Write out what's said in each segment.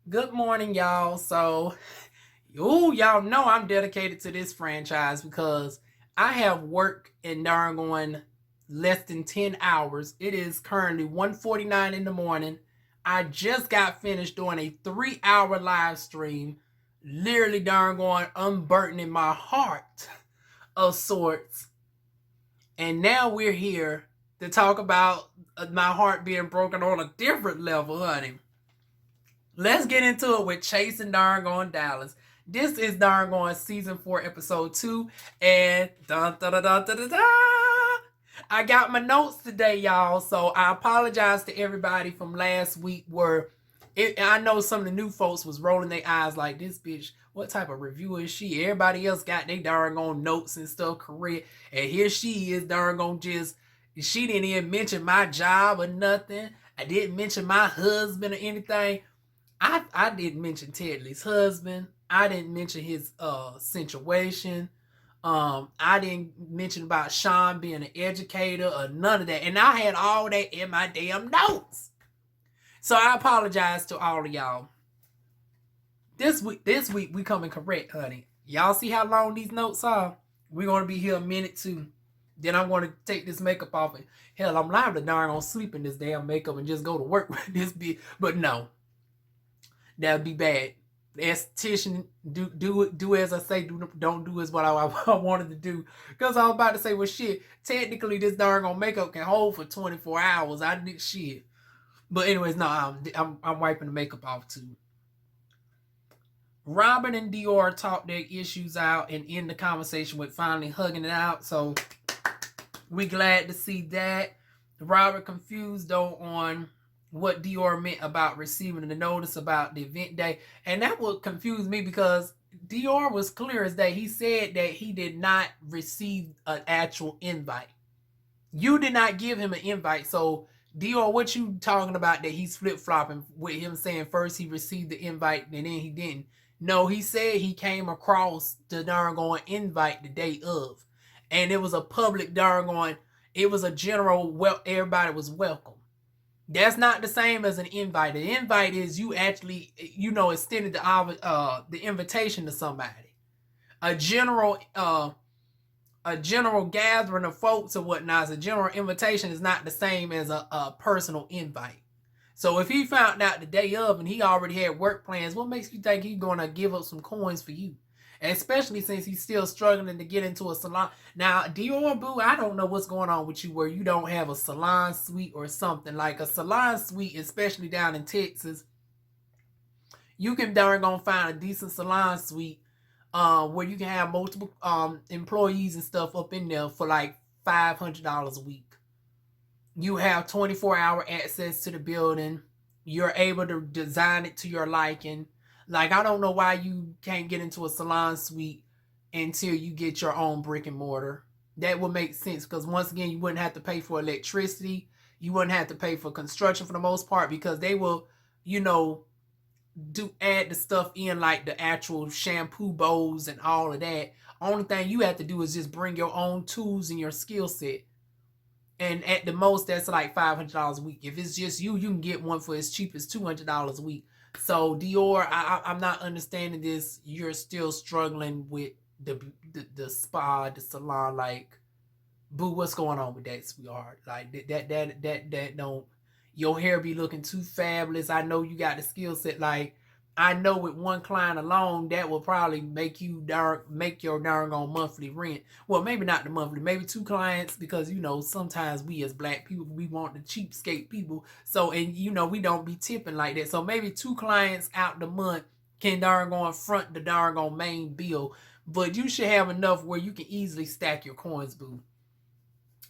Good morning, y'all. Y'all know I'm dedicated to this franchise because I have worked in darn going less than 10 hours. It is currently 1:49 in the morning. I just got finished doing a 3-hour live stream, literally darn going unburdening my heart of sorts. And now we're here to talk about my heart being broken on a different level, honey. Let's get into it with Chase and Darn Dallas. This is Darn season 4, episode 2, and dun dun dun dun dun dun. Dun. I got my notes today, y'all. So I apologize to everybody from last week where I know some of the new folks was rolling their eyes like, this bitch, what type of reviewer is she? Everybody else got their darn notes and stuff correct. And here she is darn just, she didn't even mention my job or nothing. I didn't mention my husband or anything. I didn't mention Teddlie's husband. I didn't mention his situation. I didn't mention about Sean being an educator or none of that. And I had all that in my damn notes. So I apologize to all of y'all. This week we coming correct, honey. Y'all see how long these notes are? We're gonna be here a minute too. Then I'm gonna take this makeup off. And hell, I'm liable to darn on sleep in this damn makeup and just go to work with this bitch. But no, that'd be bad. The esthetician, do as I say, don't do as what I wanted to do. Because I was about to say, well, shit, technically this darn makeup can hold for 24 hours. I did shit. But anyways, no, I'm wiping the makeup off too. Robert and Dior talked their issues out and end the conversation with finally hugging it out. So we glad to see that. Robert confused though on what Dior meant about receiving the notice about the event day. And that would confuse me because Dior was clear as day. He said that he did not receive an actual invite. You did not give him an invite. So Dior, what you talking about that he's flip-flopping with him saying first he received the invite and then he didn't? No, he said he came across the darn invite the day of. And it was a public darn it was a general, well, everybody was welcome. That's not the same as an invite. An invite is you actually, extended the invitation to somebody. A general gathering of folks or whatnot, a general invitation is not the same as a personal invite. So if he found out the day of and he already had work plans, what makes you think he's gonna give up some coins for you? Especially since he's still struggling to get into a salon. Now, Dior Boo, I don't know what's going on with you where you don't have a salon suite or something. Like a salon suite, especially down in Texas, you can darn gonna find a decent salon suite where you can have multiple employees and stuff up in there for like $500 a week. You have 24-hour access to the building. You're able to design it to your liking. Like, I don't know why you can't get into a salon suite until you get your own brick and mortar. That would make sense because, once again, you wouldn't have to pay for electricity. You wouldn't have to pay for construction for the most part because they will, add the stuff in like the actual shampoo bowls and all of that. Only thing you have to do is just bring your own tools and your skill set. And at the most, that's like $500 a week. If it's just you, you can get one for as cheap as $200 a week. So Dior, I'm not understanding this. You're still struggling with the spa, the salon. Like, boo, what's going on with that, sweetheart? Like that don't. Your hair be looking too fabulous. I know you got the skill set. Like, I know with one client alone, that will probably make your darn on monthly rent. Well, maybe not the monthly, maybe two clients because sometimes we as black people we want the cheapskate people. So and we don't be tipping like that. So maybe two clients out the month can darn on front the darn on main bill. But you should have enough where you can easily stack your coins, boo.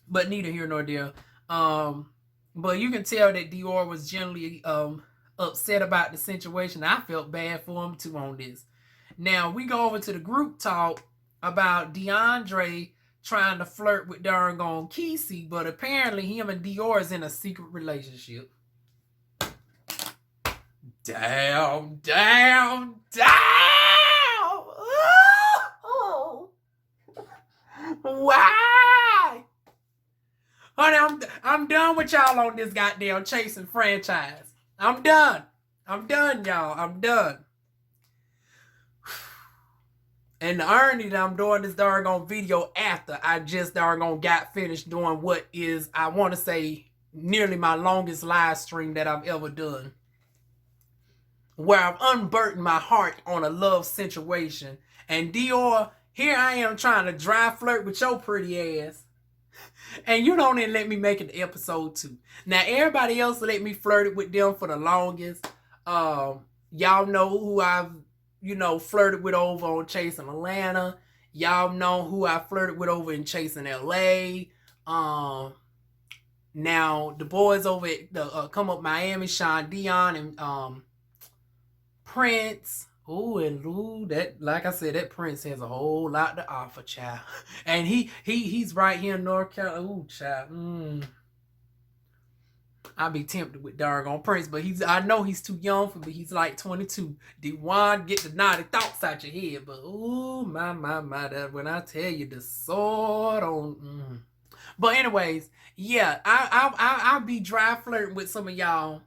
But neither here nor there. But you can tell that Dior was generally upset about the situation. I felt bad for him too on this. Now we go over to the group talk about DeAndre trying to flirt with darn gone Kesey, but apparently him and Dior is in a secret relationship. Damn. Oh. Why? Honey, I'm done with y'all on this goddamn chasing franchise. I'm done. I'm done, y'all. I'm done. And the irony that I'm doing this doggone video after I just doggone got finished doing what is, I want to say, nearly my longest live stream that I've ever done. Where I've unburdened my heart on a love situation. And Dior, here I am trying to dry flirt with your pretty ass. And you don't even let me make it to episode 2. Now, everybody else let me flirt with them for the longest. Y'all know who I've, flirted with over on Chasing Atlanta. Y'all know who I flirted with over in Chasing LA. Now, the boys over at the Come Up Miami, Sean Dion and Prince. That, like I said, that Prince has a whole lot to offer, child. And he's right here in North Carolina. Ooh, child. I'd be tempted with doggone Prince, but I know he's too young for me. He's like 22. DivaWuan, get the naughty thoughts out your head. But ooh, my, that when I tell you the sword on. But anyways, yeah, I'll be dry flirting with some of y'all.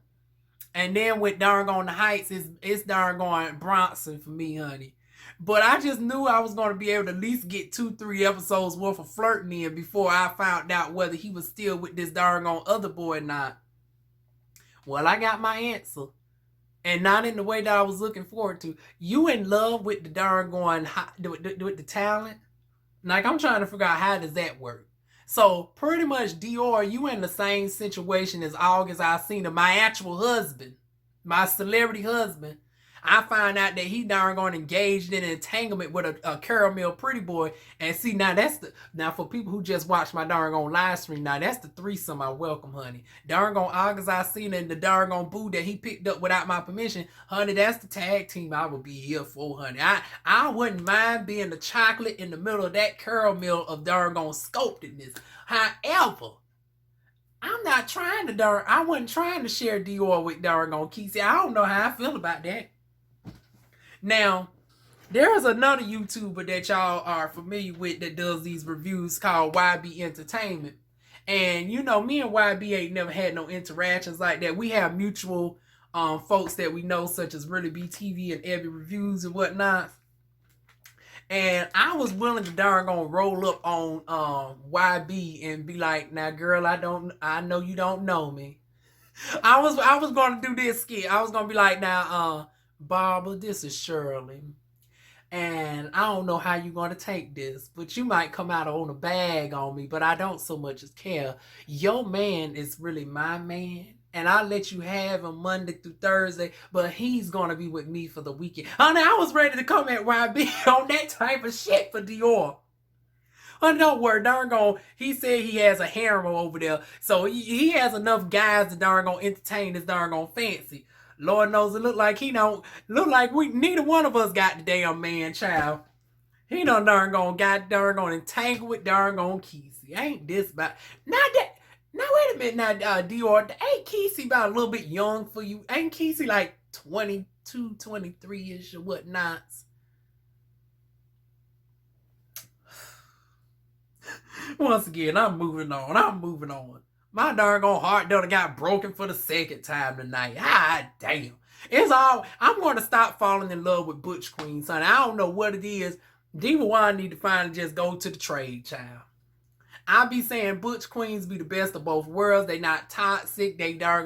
And then with Darn the Heights, it's Darn Bronson for me, honey. But I just knew I was going to be able to at least get 2-3 episodes worth of flirting in before I found out whether he was still with this darn other boy or not. Well, I got my answer. And not in the way that I was looking forward to. You in love with the darn with the talent? Like, I'm trying to figure out how does that work. So, pretty much, Dior, you in the same situation as August Alsina, my actual husband, my celebrity husband. I find out that he darn engaged in an entanglement with a caramel pretty boy. And see, now for people who just watch my darn live stream, now that's the threesome I welcome, honey. Darn August Alsina and the darn boo that he picked up without my permission, honey, that's the tag team I would be here for, honey. I wouldn't mind being the chocolate in the middle of that caramel of darn sculptedness. However, I'm not trying to I wasn't trying to share Dior with darn Kesey. I don't know how I feel about that. Now, there is another YouTuber that y'all are familiar with that does these reviews called YB Entertainment. And, me and YB ain't never had no interactions like that. We have mutual folks that we know, such as Really BTV and Ebby Reviews and whatnot. And I was willing to roll up on YB and be like, now, girl, I know you don't know me. I was going to do this skit. I was going to be like, now, Barbara, this is Shirley. And I don't know how you're going to take this, but you might come out on a bag on me, but I don't so much as care. Your man is really my man, and I'll let you have him Monday through Thursday, but he's going to be with me for the weekend. Honey, I was ready to come at YB on that type of shit for Dior. Oh, don't worry, he said he has a harem over there, so he has enough guys to entertain this fancy. Lord knows it look like neither one of us got the damn man, child. He done got entangled with Kesey. Ain't this about now wait a minute now, Dior, ain't Kesey about a little bit young for you? Ain't Kesey like 22, 23-ish or whatnot? Once again, I'm moving on. My darn heart done got broken for the second time tonight. Ah, damn. I'm going to stop falling in love with Butch Queen, son. I don't know what it is. DivaWuan need to finally just go to the trade, child. I be saying Butch Queens be the best of both worlds. They not toxic. They darn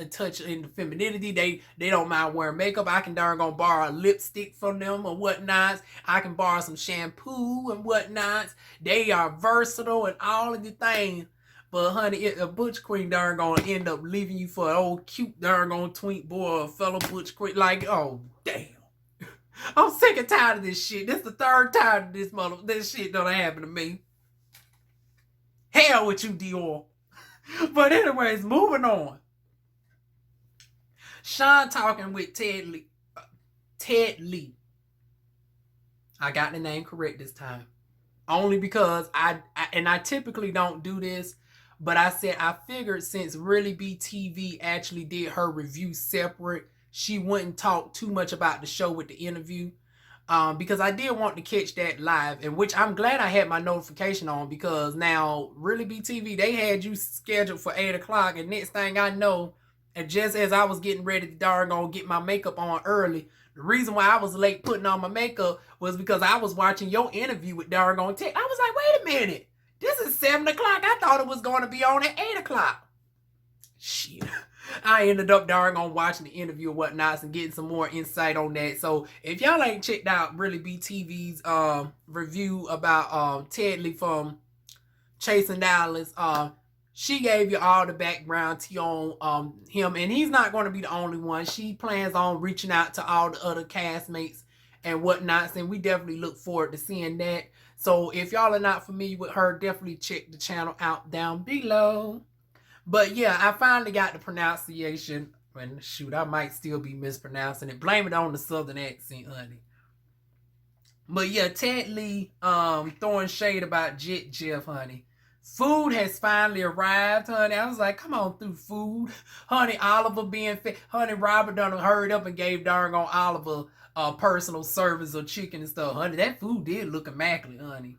touch in the femininity. They don't mind wearing makeup. I can darn borrow a lipstick from them or whatnot. I can borrow some shampoo and whatnot. They are versatile and all of the things. But honey, a Butch Queen darn end up leaving you for an old cute darn twink boy or a fellow Butch Queen. Like, oh damn. I'm sick and tired of this shit. This is the third time this shit done happen to me. Hell with you, Dior. But anyways, moving on. Sean talking with Teddlie. I got the name correct this time. Only because I typically don't do this, but I said I figured since Really BTV actually did her review separate, she wouldn't talk too much about the show with the interview. Because I did want to catch that live, and which I'm glad I had my notification on, because now Really BTV, they had you scheduled for 8 o'clock, and next thing I know, And just as I was getting ready to darn get my makeup on early, the reason why I was late putting on my makeup was because I was watching your interview with darn Tech. I was like, wait a minute. This is 7 o'clock. I thought it was going to be on at 8 o'clock. Shit. I ended up darn watching the interview and whatnot and getting some more insight on that. So if y'all ain't checked out Really Be TV's review about Teddlie from Chasing Dallas, she gave you all the background on him, and he's not going to be the only one. She plans on reaching out to all the other castmates and whatnots, and we definitely look forward to seeing that. So if y'all are not familiar with her, definitely check the channel out down below. But yeah, I finally got the pronunciation. And shoot, I might still be mispronouncing it. Blame it on the southern accent, honey. But yeah, Teddlie throwing shade about Jet Jeff, honey. Food has finally arrived, honey. I was like, come on through, food. Honey, Oliver being fed. Honey, Robert done hurried up and gave darn on Oliver personal service of chicken and stuff. Honey, that food did look immaculate, honey.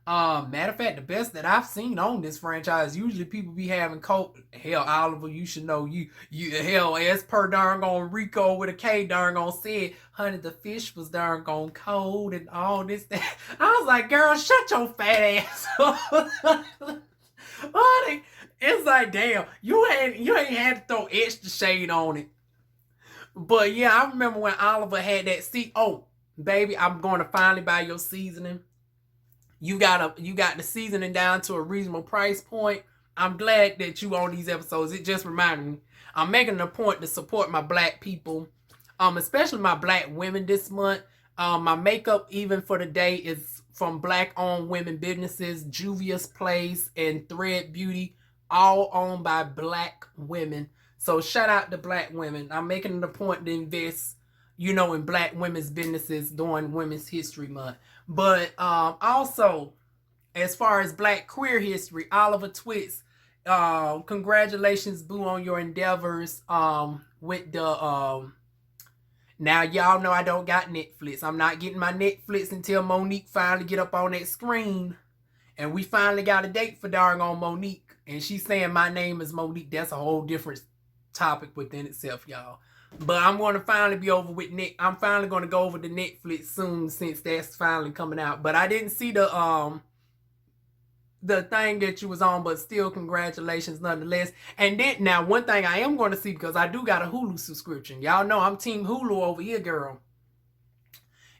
Matter of fact, the best that I've seen on this franchise, usually people be having cold. Hell, Oliver, you should know you hell, as per darn on Rico with a K darn on said, honey, the fish was darn on cold and all this that. I was like, girl, shut your fat ass up. Honey, it's like, damn, you ain't had to throw extra shade on it. But yeah, I remember when Oliver had that oh, baby, I'm going to finally buy your seasoning. You got the seasoning down to a reasonable price point. I'm glad that you on these episodes. It just reminded me. I'm making a point to support my black people, especially my black women this month. My makeup, even for the day, is from black-owned women businesses, Juvia's Place and Thread Beauty, all owned by black women. So shout out to black women. I'm making it a point to invest, in black women's businesses during Women's History Month. But also, as far as Black queer history, Oliver Twist, congratulations, boo, on your endeavors with the now y'all know I don't got Netflix. I'm not getting my Netflix until Monique finally get up on that screen. And we finally got a date for darn Monique. And she's saying my name is Monique. That's a whole different topic within itself, y'all. But I'm going to finally be over with I'm finally going to go over to Netflix soon, since that's finally coming out. But I didn't see the thing that you was on, but still congratulations nonetheless. And then now one thing I am going to see, because I do got a Hulu subscription. Y'all know I'm team Hulu over here, girl.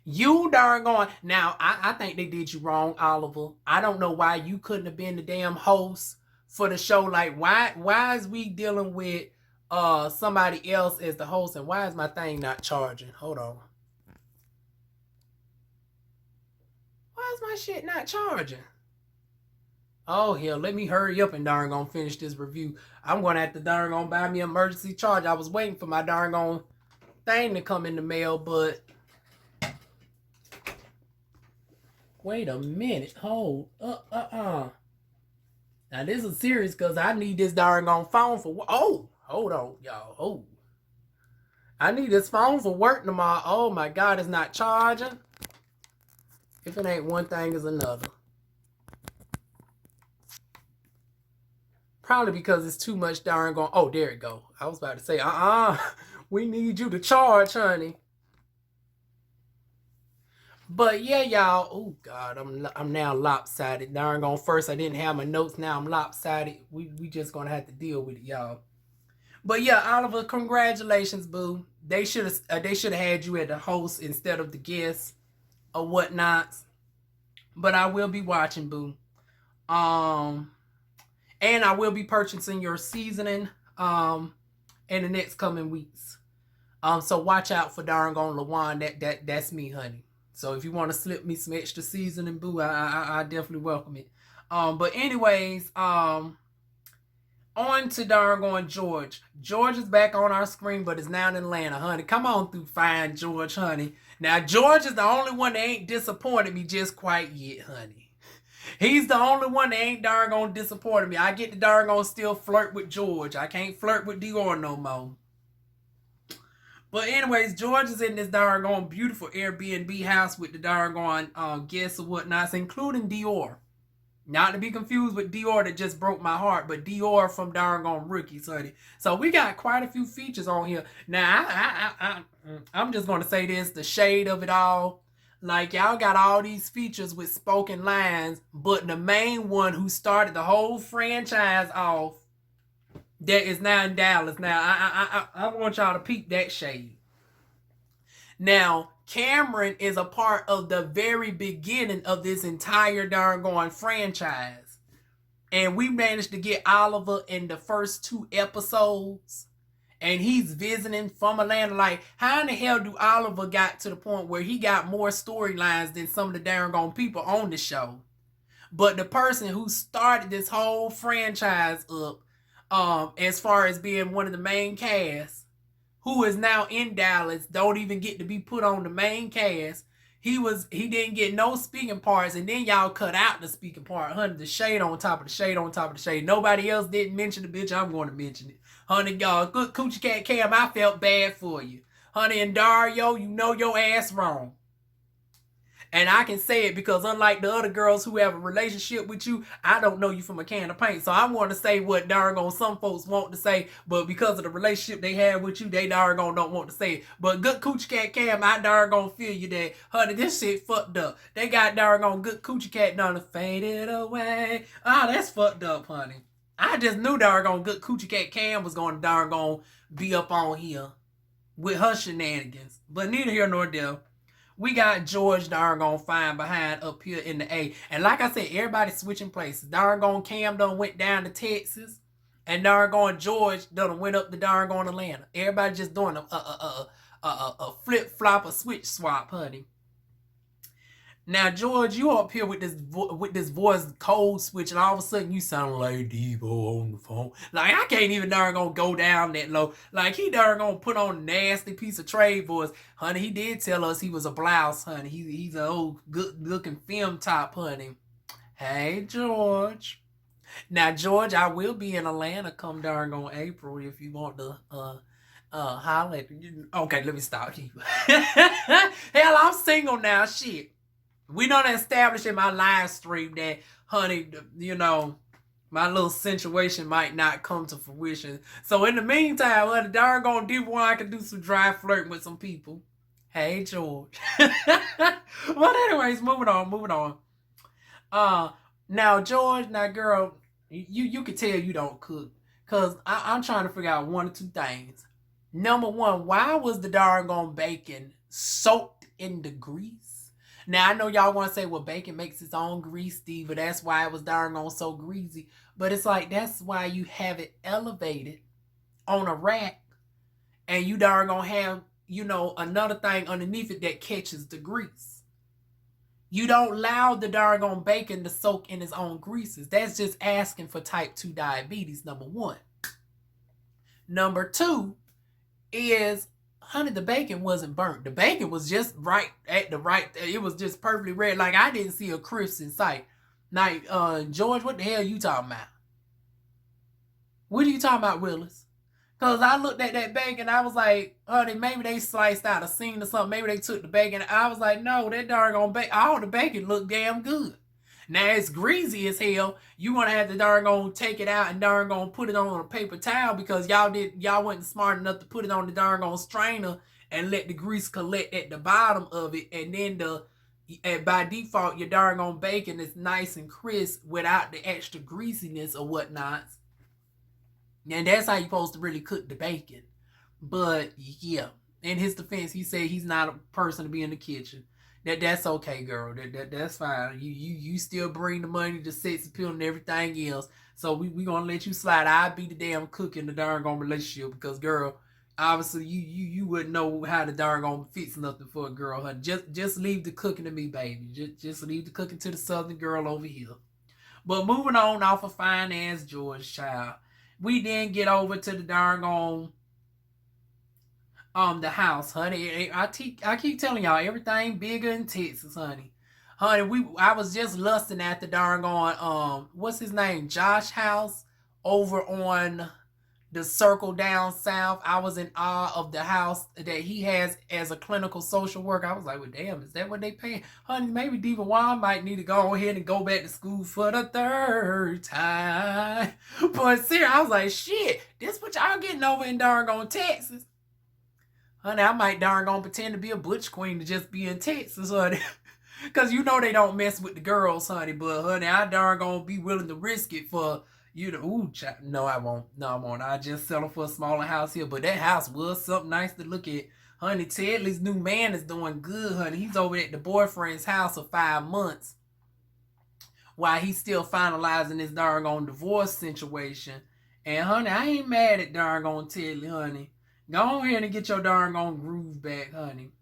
You darn going. Now, I think they did you wrong, Oliver. I don't know why you couldn't have been the damn host for the show. Like, why is we dealing with somebody else as the host, and why is my thing not charging? Hold on. Why is my shit not charging? Oh hell, let me hurry up and darn finish this review. I'm gonna have to darn buy me an emergency charge. I was waiting for my darn thing to come in the mail, but wait a minute. Hold Now this is serious, because I need this darn phone for hold on, y'all. Oh, I need this phone for work tomorrow. Oh my God, it's not charging. If it ain't one thing, is another. Probably because it's too much darn going. Oh, there it go. I was about to say, we need you to charge, honey. But yeah, y'all. Oh God, I'm now lopsided. Darn first I didn't have my notes. Now I'm lopsided. We just gonna have to deal with it, y'all. But yeah, Oliver, congratulations, boo. They should have had you as the host instead of the guest or whatnot. But I will be watching, boo. And I will be purchasing your seasoning in the next coming weeks. So watch out for darn DivaWuan. That's me, honey. So if you want to slip me some extra seasoning, boo, I definitely welcome it. But anyways, on to darn George. George is back on our screen, but is now in Atlanta, honey. Come on through, fine George, honey. Now, George is the only one that ain't disappointed me just quite yet, honey. He's the only one that ain't darn disappointed me. I get to darn still flirt with George. I can't flirt with Dior no more. But anyways, George is in this darn beautiful Airbnb house with the darn guests or whatnots, including Dior. Not to be confused with Dior that just broke my heart, but Dior from darn gone Rookies, honey. So we got quite a few features on here. Now, I'm just going to say this, the shade of it all. Like, y'all got all these features with spoken lines, but the main one who started the whole franchise off that is now in Dallas. Now, I want y'all to peep that shade. Now, Cameron is a part of the very beginning of this entire darn going franchise. And we managed to get Oliver in the first 2 episodes. And he's visiting from Atlanta. Like, how in the hell do Oliver got to the point where he got more storylines than some of the darn gone people on the show? But the person who started this whole franchise up, as far as being one of the main cast, who is now in Dallas, don't even get to be put on the main cast. He didn't get no speaking parts, and then y'all cut out the speaking part. Honey, the shade on top of the shade on top of the shade. Nobody else didn't mention the bitch. I'm going to mention it. Honey, y'all, good Coochie Cat Cam, I felt bad for you. Honey, and Dario, you know your ass wrong. And I can say it because unlike the other girls who have a relationship with you, I don't know you from a can of paint. So I want to say what darn some folks want to say, but because of the relationship they have with you, they darn don't want to say it. But good Coochie Cat Cam, I darn feel you that, honey, this shit fucked up. They got darn good Coochie Cat done faded away. Oh, that's fucked up, honey. I just knew darn good Coochie Cat Cam was going to darn be up on here with her shenanigans. But neither here nor there. We got George darn fine behind up here in the A. And like I said, everybody switching places. Darn Cam done went down to Texas. And darn George done went up to darn Atlanta. Everybody just doing a flip-flop, a switch swap, honey. Now, George, you up here with this voice code switch, and all of a sudden you sound like Devo on the phone. Like, I can't even darn go down that low. Like, he darn put on a nasty piece of trade voice. Honey, he did tell us he was a blouse, honey. He's an old good-looking film top, honey. Hey, George. Now, George, I will be in Atlanta come darn April if you want to holler at you. Okay, let me stop you. Hell, I'm single now, shit. We done established in my live stream that, honey, you know, my little situation might not come to fruition. So in the meantime, honey, darn DivaWuan, I can do some dry flirting with some people. Hey, George. But anyways, moving on. Now, George, now, girl, you can tell you don't cook. Because I'm trying to figure out 1 or 2 things. Number 1, why was the darn bacon soaked in the grease? Now, I know y'all want to say, well, bacon makes its own grease, Steve, but that's why it was darn so greasy. But it's like, that's why you have it elevated on a rack, and you darn have, you know, another thing underneath it that catches the grease. You don't allow the darn bacon to soak in its own greases. That's just asking for type 2 diabetes, number 1. Number 2 is, honey, the bacon wasn't burnt. The bacon was just right at the right. It was just perfectly red. Like, I didn't see a crisp in sight. Like, George, what the hell are you talking about? What are you talking about, Willis? Because I looked at that bacon, I was like, honey, maybe they sliced out a seam or something. Maybe they took the bacon. I was like, no, that darn bacon, all the bacon looked damn good. Now, it's greasy as hell. You want to have to darn take it out and darn put it on a paper towel because y'all wasn't smart enough to put it on the darn strainer and let the grease collect at the bottom of it. And then by default, your darn bacon is nice and crisp without the extra greasiness or whatnot. And that's how you're supposed to really cook the bacon. But, yeah, in his defense, he said he's not a person to be in the kitchen. That's okay, girl. That's fine. You still bring the money, the sex appeal, and everything else. So we gonna let you slide. I'll be the damn cook in the darn relationship because, girl, obviously you wouldn't know how to darn fix nothing for a girl. Huh? Just leave the cooking to me, baby. Just leave the cooking to the southern girl over here. But moving on off of fine ass George, child, we then get over to the darn the house, honey. I keep telling y'all, everything bigger in Texas, honey. Honey, I was just lusting at the darn what's his name? Josh house over on the circle down south. I was in awe of the house that he has as a clinical social worker. I was like, well, damn, is that what they pay? Honey, maybe DivaWuan might need to go ahead and go back to school for the third time. But seriously, I was like, shit, this what y'all getting over in darn Texas. Honey, I might darn gonna pretend to be a butch queen to just be in Texas, honey. Cause you know they don't mess with the girls, honey. But honey, I darn gonna be willing to risk it for you to no, I won't. No, I won't. I just settle for a smaller house here. But that house was something nice to look at. Honey, Teddlie's new man is doing good, honey. He's over at the boyfriend's house for 5 months while he's still finalizing his darn divorce situation. And honey, I ain't mad at darn Teddlie, honey. Go ahead and get your darn groove back, honey.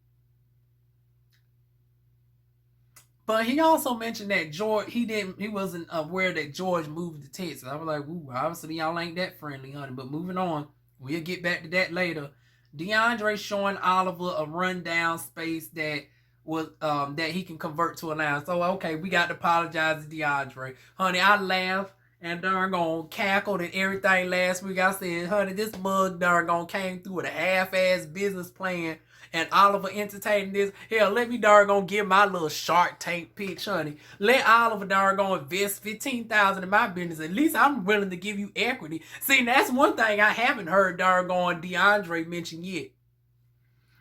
But he also mentioned that he wasn't aware that George moved to Texas. I was like, ooh, obviously y'all ain't that friendly, honey. But moving on, we'll get back to that later. DeAndre showing Oliver a rundown space that was that he can convert to a lounge. So okay, we got to apologize to DeAndre. Honey, I laughed and darn cackled and everything last week. I said, honey, this mug darn came through with a half-ass business plan. And Oliver entertaining this. Hell, let me darn give my little Shark Tank pitch, honey. Let Oliver darn invest $15,000 in my business. At least I'm willing to give you equity. See, that's one thing I haven't heard darn DeAndre mention yet.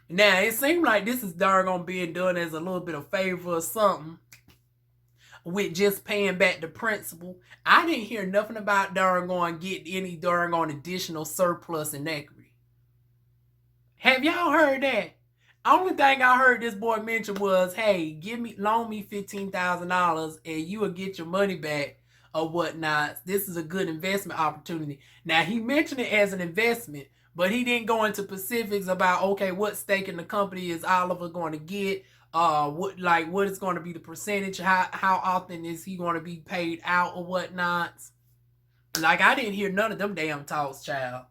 Now, it seems like this is darn being done as a little bit of favor or something, with just paying back the principal. I didn't hear nothing about darn get any darn additional surplus in equity. Have y'all heard that? Only thing I heard this boy mention was, hey, loan me $15,000 and you will get your money back or whatnot. This is a good investment opportunity. Now, he mentioned it as an investment, but he didn't go into specifics about, okay, what stake in the company is Oliver going to get? What is going to be the percentage? How often is he going to be paid out or whatnot? Like, I didn't hear none of them damn talks, child.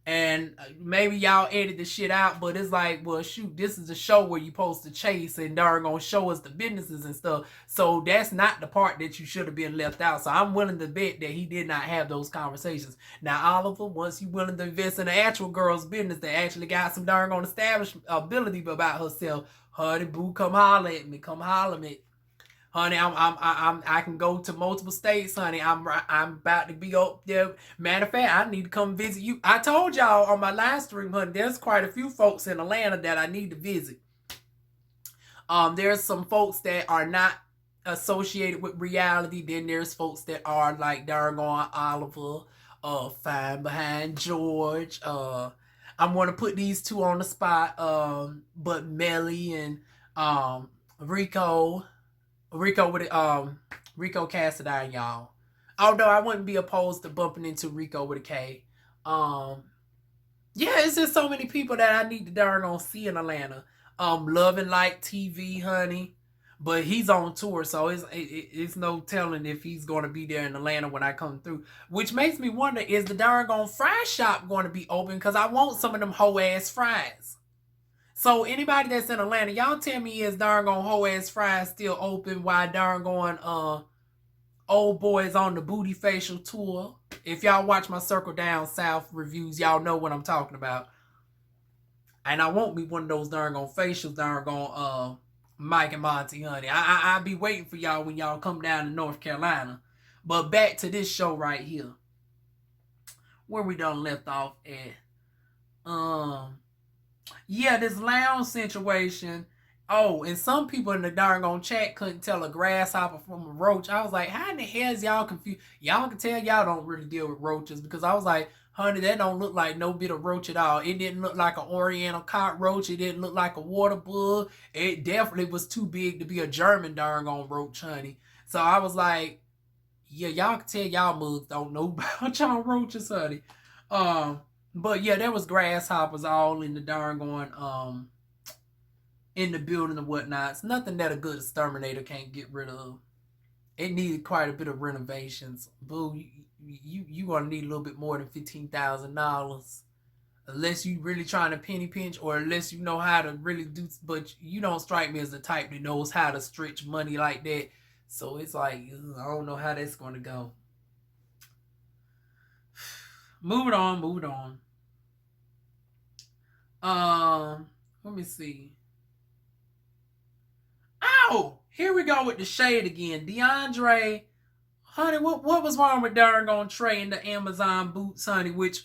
And maybe y'all edit the shit out, but it's like, well, shoot, this is a show where you're supposed to chase and darn gonna show us the businesses and stuff. So that's not the part that you should have been left out. So I'm willing to bet that he did not have those conversations. Now, Oliver, once you willing to invest in an actual girl's business that actually got some darn gonna establish ability about herself, honey, boo, come holler at me. Come holler at me. Honey, I can go to multiple states, honey. I'm about to be up there. Matter of fact, I need to come visit you. I told y'all on my live stream, honey, there's quite a few folks in Atlanta that I need to visit. There's some folks that are not associated with reality. Then there's folks that are like darn Oliver, Fine Behind George. I'm gonna put these two on the spot. But Melly and Rico Cassadine, y'all. Although I wouldn't be opposed to bumping into Rico with a K. Yeah, it's just so many people that I need to darn see in Atlanta. Loving Like TV, honey. But he's on tour, so it's no telling if he's going to be there in Atlanta when I come through. Which makes me wonder, is the darn fry shop going to be open? Because I want some of them hoe-ass fries. So anybody that's in Atlanta, y'all tell me, is darn hoe-ass fries still open while darn old boys on the booty facial tour? If y'all watch my Circle Down South reviews, y'all know what I'm talking about. And I won't be one of those darn facials darn Mike and Monty, honey. I'll be waiting for y'all when y'all come down to North Carolina. But back to this show right here, where we done left off at. Yeah, this lounge situation. Oh, and some people in the darn chat couldn't tell a grasshopper from a roach. I was like, how in the hell is y'all confused? Y'all can tell y'all don't really deal with roaches, because I was like, honey, that don't look like no bit of roach at all. It didn't look like an oriental cockroach. It didn't look like a water bug. It definitely was too big to be a German darn roach, honey. So I was like, yeah, y'all can tell y'all mugs don't know about y'all roaches, honey. But yeah, there was grasshoppers all in the darn in the building and whatnot. It's nothing that a good exterminator can't get rid of. It needed quite a bit of renovations. Boo, you gonna need a little bit more than $15,000, unless you really trying to penny pinch, or unless you know how to really do. But you don't strike me as the type that knows how to stretch money like that. So it's like, I don't know how that's gonna go. Moving on, moving on. Let me see. Oh, here we go with the shade again. DeAndre, honey, what was wrong with darn Trey in the Amazon boots, honey? Which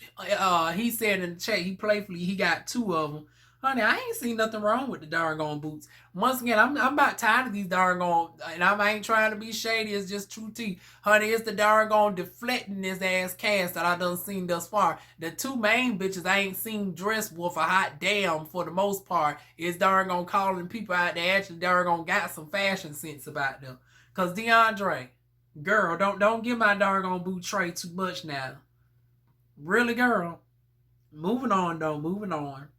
he said in the chat, he playfully he got two of them. Honey, I ain't seen nothing wrong with the darn boots. Once again, I'm about tired of these darn, and I ain't trying to be shady. It's just true tea, honey. It's the darn deflecting this ass cast that I done seen thus far. The two main bitches I ain't seen dressed with a hot damn for the most part. Is darn calling people out that actually darn got some fashion sense about them. Cause DeAndre, girl, don't give my darn boot tray too much now. Really, girl. Moving on though, moving on.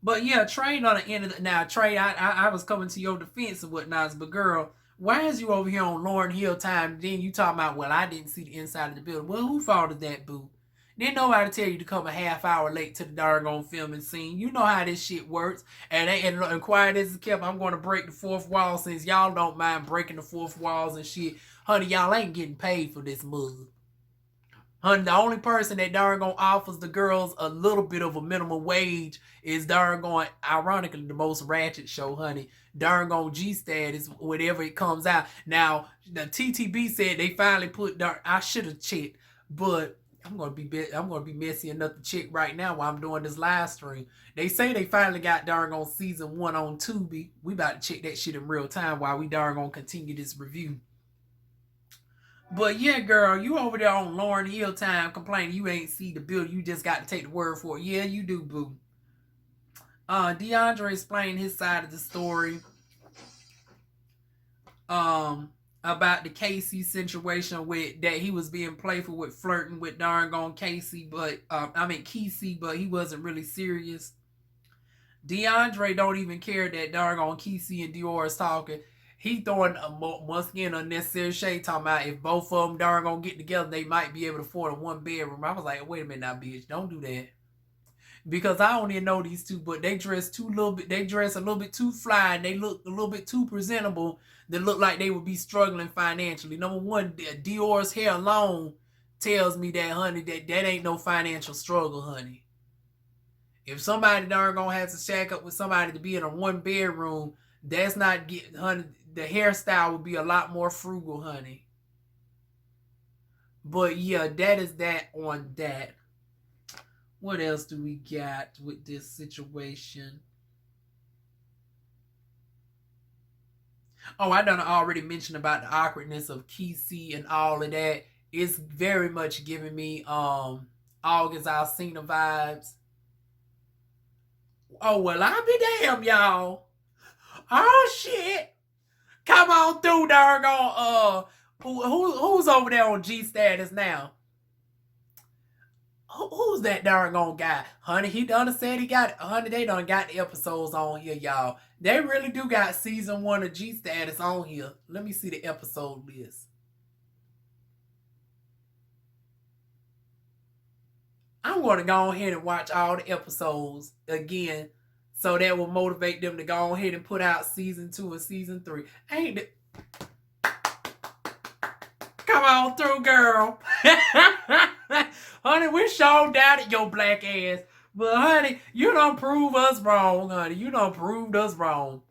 But yeah, Trey on the end of the now, Trey, I was coming to your defense and whatnot, but girl, why is you over here on Lauryn Hill time? Then you talking about, well, I didn't see the inside of the building. Well, who fault is that, boo? Didn't nobody tell you to come a half hour late to the doggone filming scene. You know how this shit works. And quiet as it kept, I'm going to break the fourth wall since y'all don't mind breaking the fourth walls and shit. Honey, y'all ain't getting paid for this move. Honey, the only person that offers the girls a little bit of a minimum wage is ironically, the most ratchet show, honey. G-Status, whatever it comes out. Now, the TTB said they finally put I should have checked, but I'm gonna be messy enough to check right now while I'm doing this live stream. They say they finally got season 1 on Tubi. We about to check that shit in real time while we continue this review. But yeah, girl, you over there on Lauryn Hill time complaining you ain't see the building. You just got to take the word for it. Yeah, you do, boo. DeAndre explained his side of the story. About the Casey situation with that he was being playful with flirting with Casey, but Kesey, but he wasn't really serious. DeAndre don't even care that Kesey and Dior is talking. He throwing once again unnecessary shade, talking about if both of them get together, they might be able to afford a 1-bedroom. I was like, wait a minute now, bitch, don't do that. Because I don't even know these two, but they dress a little bit too fly, and they look a little bit too presentable. They look like they would be struggling financially. Number one, Dior's hair alone tells me that, honey, that ain't no financial struggle, honey. If somebody has to shack up with somebody to be in a 1-bedroom, that's not getting, honey. The hairstyle would be a lot more frugal, honey. But yeah, that is that on that. What else do we got with this situation? Oh, I done already mentioned about the awkwardness of Kesey and all of that. It's very much giving me August Alsina vibes. Oh, well, I'll be damn, y'all. Oh, shit. Come on through, doggone. Who's over there on G-Status now? Who's that doggone guy? Honey, he done said he got, honey, they done got the episodes on here, y'all. They really do got season 1 of G-Status on here. Let me see the episode list. I'm going to go ahead and watch all the episodes again, so that will motivate them to go ahead and put out season 2 and season 3. Ain't it? Come on through, girl. Honey, we sure doubted your black ass. But, honey, you done proved us wrong, honey. You done proved us wrong.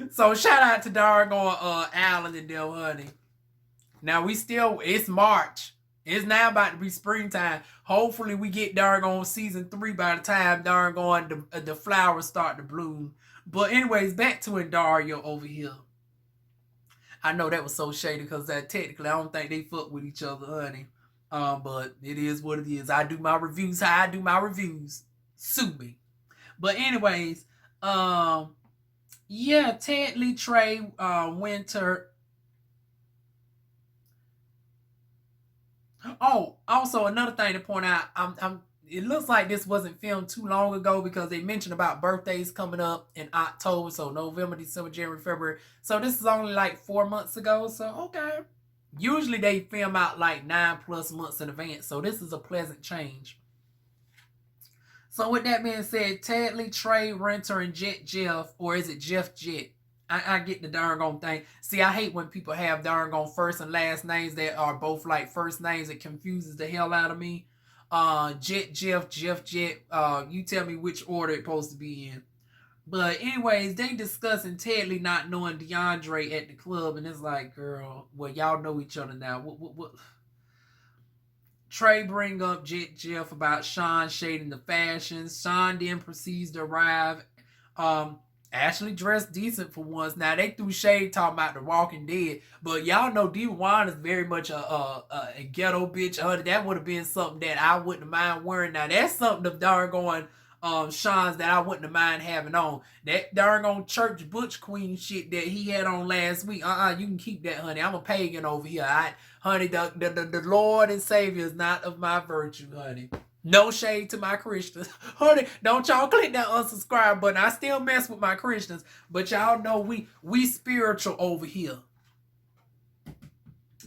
So, shout out to doggone Alan and them, honey. Now, it's March. It's now about to be springtime. Hopefully, we get doggone season 3 by the time doggone the flowers start to bloom. But anyways, back to Dario over here. I know that was so shady because that technically I don't think they fuck with each other, honey. But it is what it is. I do my reviews how I do my reviews. Sue me. But anyways, yeah, Teddlie, Trey, Winter. Oh, also another thing to point out, it looks like this wasn't filmed too long ago because they mentioned about birthdays coming up in October, so November, December, January, February. So this is only like 4 months ago, so okay. Usually they film out like 9+ months in advance, so this is a pleasant change. So with that being said, Teddlie, Trey, Renter, and Jet Jeff, or is it Jeff Jet? I get the darn gone thing. See, I hate when people have darn gone first and last names that are both like first names. It confuses the hell out of me. Jet, Jeff, Jeff, Jet. You tell me which order it's supposed to be in. But anyways, they discussing Teddlie not knowing DeAndre at the club, and it's like, girl, well, y'all know each other now. What? Trey bring up Jet Jeff about Sean shading the fashions. Sean then proceeds to arrive. Ashley dressed decent for once. Now they threw shade talking about The Walking Dead, but y'all know DivaWuan is very much a ghetto bitch. That would have been something that I wouldn't have mind wearing. Now that's something of darn going Sean's that I wouldn't have mind having on. That darn on church butch queen shit that he had on last week. You can keep that, honey. I'm a pagan over here. Honey, the Lord and Savior is not of my virtue, honey. No shade to my Christians. Honey, don't y'all click that unsubscribe button. I still mess with my Christians, but y'all know we spiritual over here.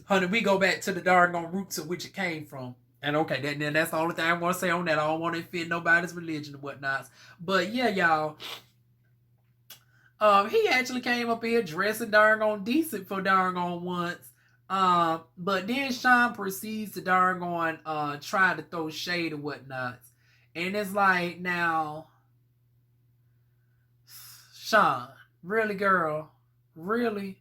Honey, we go back to the doggone roots of which it came from. And okay, that's the only thing I want to say on that. I don't want to offend nobody's religion and whatnot. But yeah, y'all. He actually came up here dressing doggone decent for doggone once. But then Sean proceeds to doggone try to throw shade and whatnot. And it's like, now, Sean, really, girl? Really?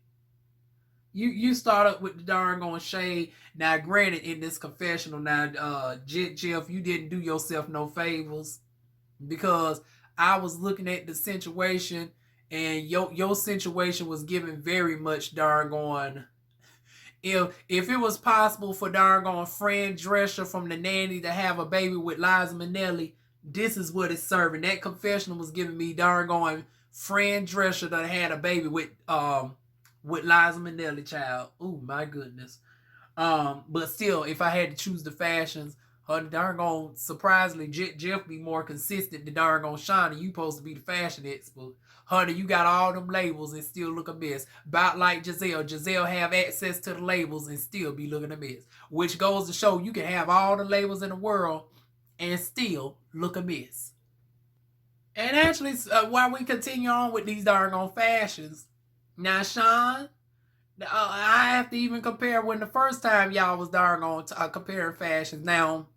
You start up with the doggone shade. Now, granted, in this confessional, now, Jeff, you didn't do yourself no favors. Because I was looking at the situation, and your situation was given very much doggone. If it was possible for doggone Fran Drescher from The Nanny to have a baby with Liza Minnelli, this is what it's serving. That confessional was giving me doggone Fran Drescher that had a baby with Liza Minnelli, child. Oh my goodness. But still, if I had to choose the fashions, doggone surprisingly, Jeff be more consistent than doggone Shawnee. You supposed to be the fashion expert. Honey, you got all them labels and still look a mess. About like Giselle. Giselle have access to the labels and still be looking a mess. Which goes to show you can have all the labels in the world and still look a mess. And actually, while we continue on with these doggone fashions, now Sean, I have to even compare when the first time y'all was doggone comparing fashions. Now,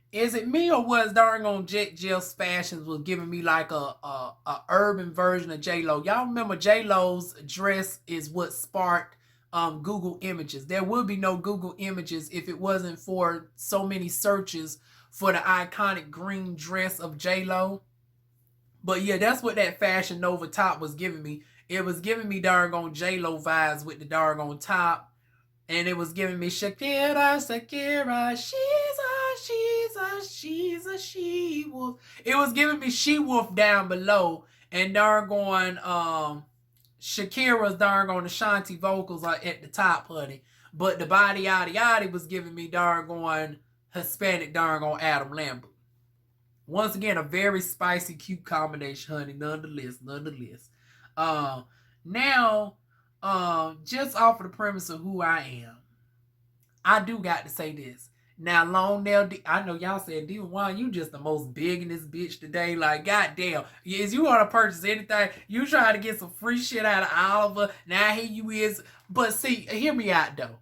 is it me or was doggone Jet Jeff's fashions was giving me like a urban version of J-Lo? Y'all remember J-Lo's dress is what sparked Google images. There would be no Google images if it wasn't for so many searches for the iconic green dress of J-Lo. But yeah, that's what that Fashion Nova top was giving me. It was giving me doggone J-Lo vibes with the doggone top. And it was giving me Shakira, she's a she-wolf. It was giving me she-wolf down below. And doggone Shakira's doggone Ashanti vocals are at the top, honey. But the body yada yada was giving me doggone Hispanic doggone Adam Lambert. Once again, a very spicy, cute combination, honey. Nonetheless. Now, just off of the premise of who I am, I do got to say this. Now, long nail, I know y'all said, DivaWuan, you just the most biggest bitch today. Like, goddamn. Is you want to purchase anything, you trying to get some free shit out of Oliver. Now, here you is. But see, hear me out, though.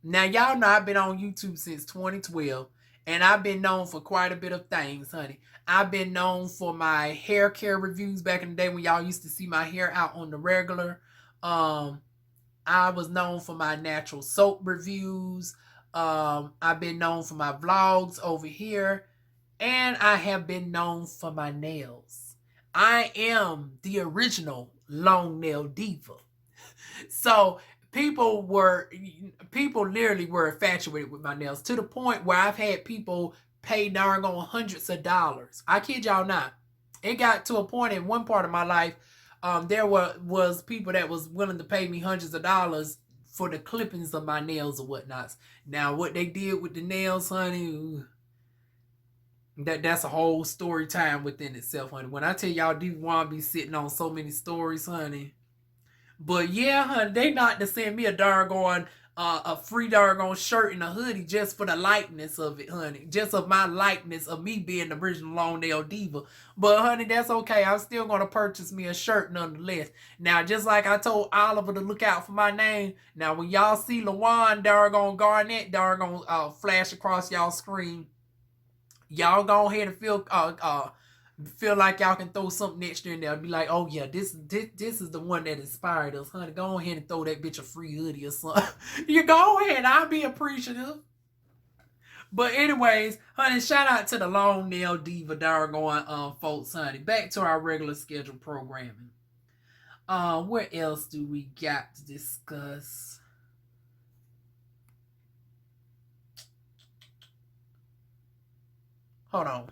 Now, y'all know I've been on YouTube since 2012. And I've been known for quite a bit of things, honey. I've been known for my hair care reviews back in the day when y'all used to see my hair out on the regular. I was known for my natural soap reviews. I've been known for my vlogs over here. And I have been known for my nails. I am the original long nail diva. So people literally were infatuated with my nails to the point where I've had people pay darn on hundreds of dollars. I kid y'all not. It got to a point in one part of my life, there was people that was willing to pay me hundreds of dollars for the clippings of my nails or whatnots. Now, what they did with the nails, honey, that's a whole story time within itself, honey. When I tell y'all, DivaWuan be sitting on so many stories, honey. But yeah, honey, they not to send me a doggone a free doggone shirt and a hoodie just for the likeness of it, honey. Just of my likeness of me being the original Long Nail Diva. But honey, that's okay. I'm still gonna purchase me a shirt nonetheless. Now, just like I told Oliver to look out for my name. Now, when y'all see LaJuan doggone Garnett doggone flash across y'all screen, y'all go ahead and feel like y'all can throw something extra in there. Be like, oh yeah, this is the one that inspired us, honey. Go ahead and throw that bitch a free hoodie or something. You go ahead, I'll be appreciative. But anyways, honey, shout out to the Long Nail Diva doggone folks, honey. Back to our regular scheduled programming. What else do we got to discuss? Hold on.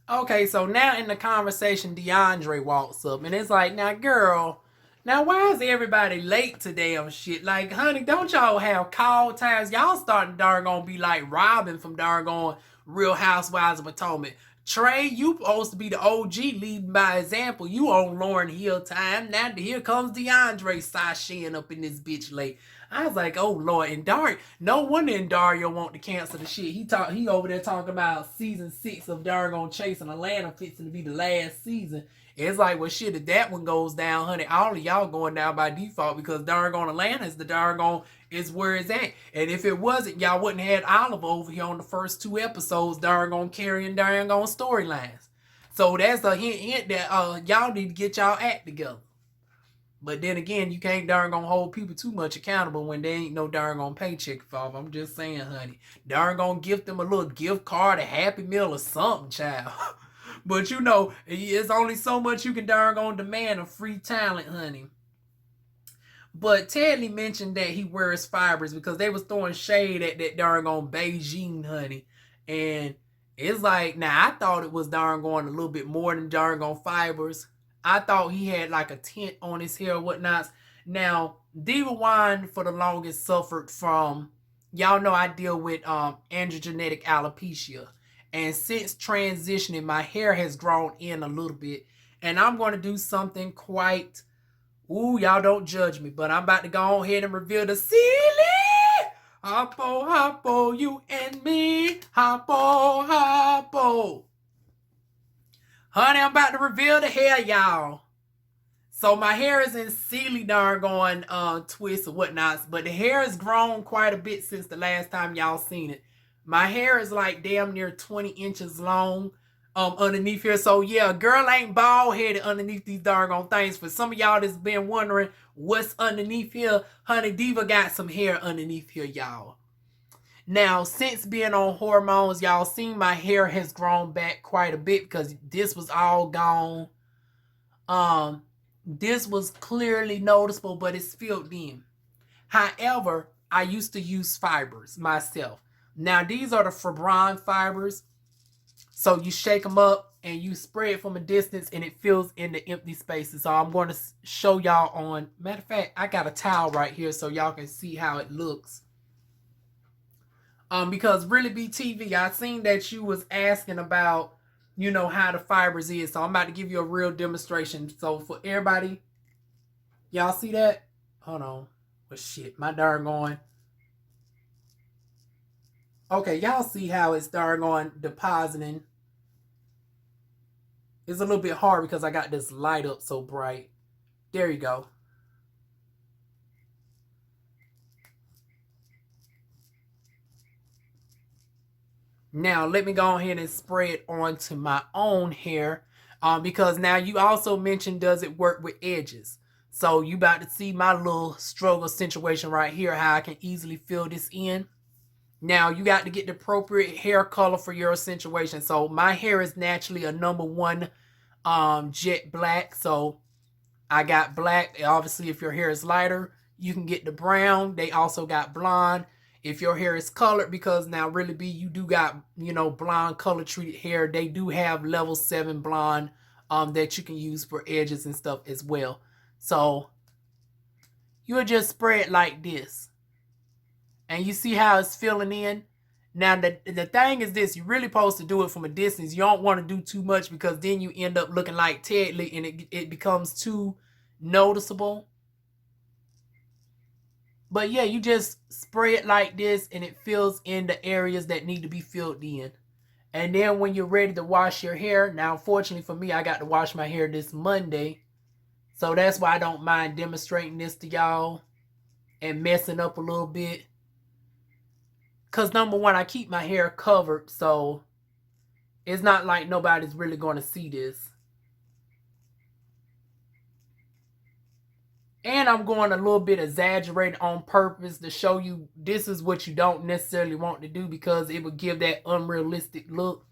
Okay, so now in the conversation, DeAndre walks up and it's like, now, girl, now why is everybody late to damn shit? Like, honey, don't y'all have call times? Y'all starting darn be like Robin from darn Real Housewives of Potomac. Trey, you supposed to be the OG leading by example. You on Lauryn Hill time. Now here comes DeAndre sashaying up in this bitch late. I was like, oh Lord, and no wonder in Dario want to cancel the shit. He over there talking about season 6 of Dargon Chasing Atlanta fixing to be the last season. It's like, well shit, if that one goes down, honey, all of y'all going down by default because Dargon Atlanta is the Dargon is where it's at. And if it wasn't, y'all wouldn't have had Oliver over here on the first 2 episodes, Dargon carrying Dargon storylines. So that's a hint that y'all need to get y'all act together. But then again, you can't darn gonna hold people too much accountable when there ain't no darn gonna paycheck involved. I'm just saying, honey. Darn gonna gift them a little gift card, a Happy Meal or something, child. But you know, it's only so much you can darn gonna demand of free talent, honey. But Teddlie mentioned that he wears fibers because they was throwing shade at that darn gone Beijing, honey. And it's like, now I thought it was darn going a little bit more than darn gone fibers. I thought he had like a tint on his hair or whatnot. Now, DivaWuan for the longest suffered from, y'all know I deal with androgenetic alopecia. And since transitioning, my hair has grown in a little bit. And I'm going to do something quite, ooh, y'all don't judge me, but I'm about to go ahead and reveal the ceiling. Hoppo, hoppo, you and me. Hoppo, hoppo. Honey, I'm about to reveal the hair, y'all. So my hair is in silly darn twists or whatnot, but the hair has grown quite a bit since the last time y'all seen it. My hair is like damn near 20 inches long underneath here. So yeah, girl ain't bald headed underneath these darn things. For some of y'all that's been wondering what's underneath here, honey, Diva got some hair underneath here, y'all. Now, since being on hormones, y'all seen my hair has grown back quite a bit because this was all gone. This was clearly noticeable, but it's filled in. However, I used to use fibers myself. Now, these are the Fibron fibers. So you shake them up and you spray it from a distance and it fills in the empty spaces. So I'm going to show y'all on, matter of fact, I got a towel right here so y'all can see how it looks. Because really BTV, I seen that you was asking about, you know, how the fibers is. So I'm about to give you a real demonstration. So for everybody, y'all see that? Hold on. Well, shit, my darn going. Okay, y'all see how it's darn going depositing. It's a little bit hard because I got this light up so bright. There you go. Now, let me go ahead and spray it onto my own hair. Because now you also mentioned, does it work with edges? So you about to see my little struggle situation right here, how I can easily fill this in. Now, you got to get the appropriate hair color for your situation. So my hair is naturally a number 1 jet black. So I got black. Obviously, if your hair is lighter, you can get the brown. They also got blonde. If your hair is colored, because now really you do got, you know, blonde color treated hair. They do have level 7 blonde that you can use for edges and stuff as well. So you'll just spray it like this. And you see how it's filling in. Now the thing is this, you're really supposed to do it from a distance. You don't want to do too much because then you end up looking like Teddlie and it becomes too noticeable. But yeah, you just spray it like this and it fills in the areas that need to be filled in. And then when you're ready to wash your hair, now unfortunately for me, I got to wash my hair this Monday. So that's why I don't mind demonstrating this to y'all and messing up a little bit. Because number one, I keep my hair covered, so it's not like nobody's really going to see this. And I'm going a little bit exaggerated on purpose to show you this is what you don't necessarily want to do because it would give that unrealistic look.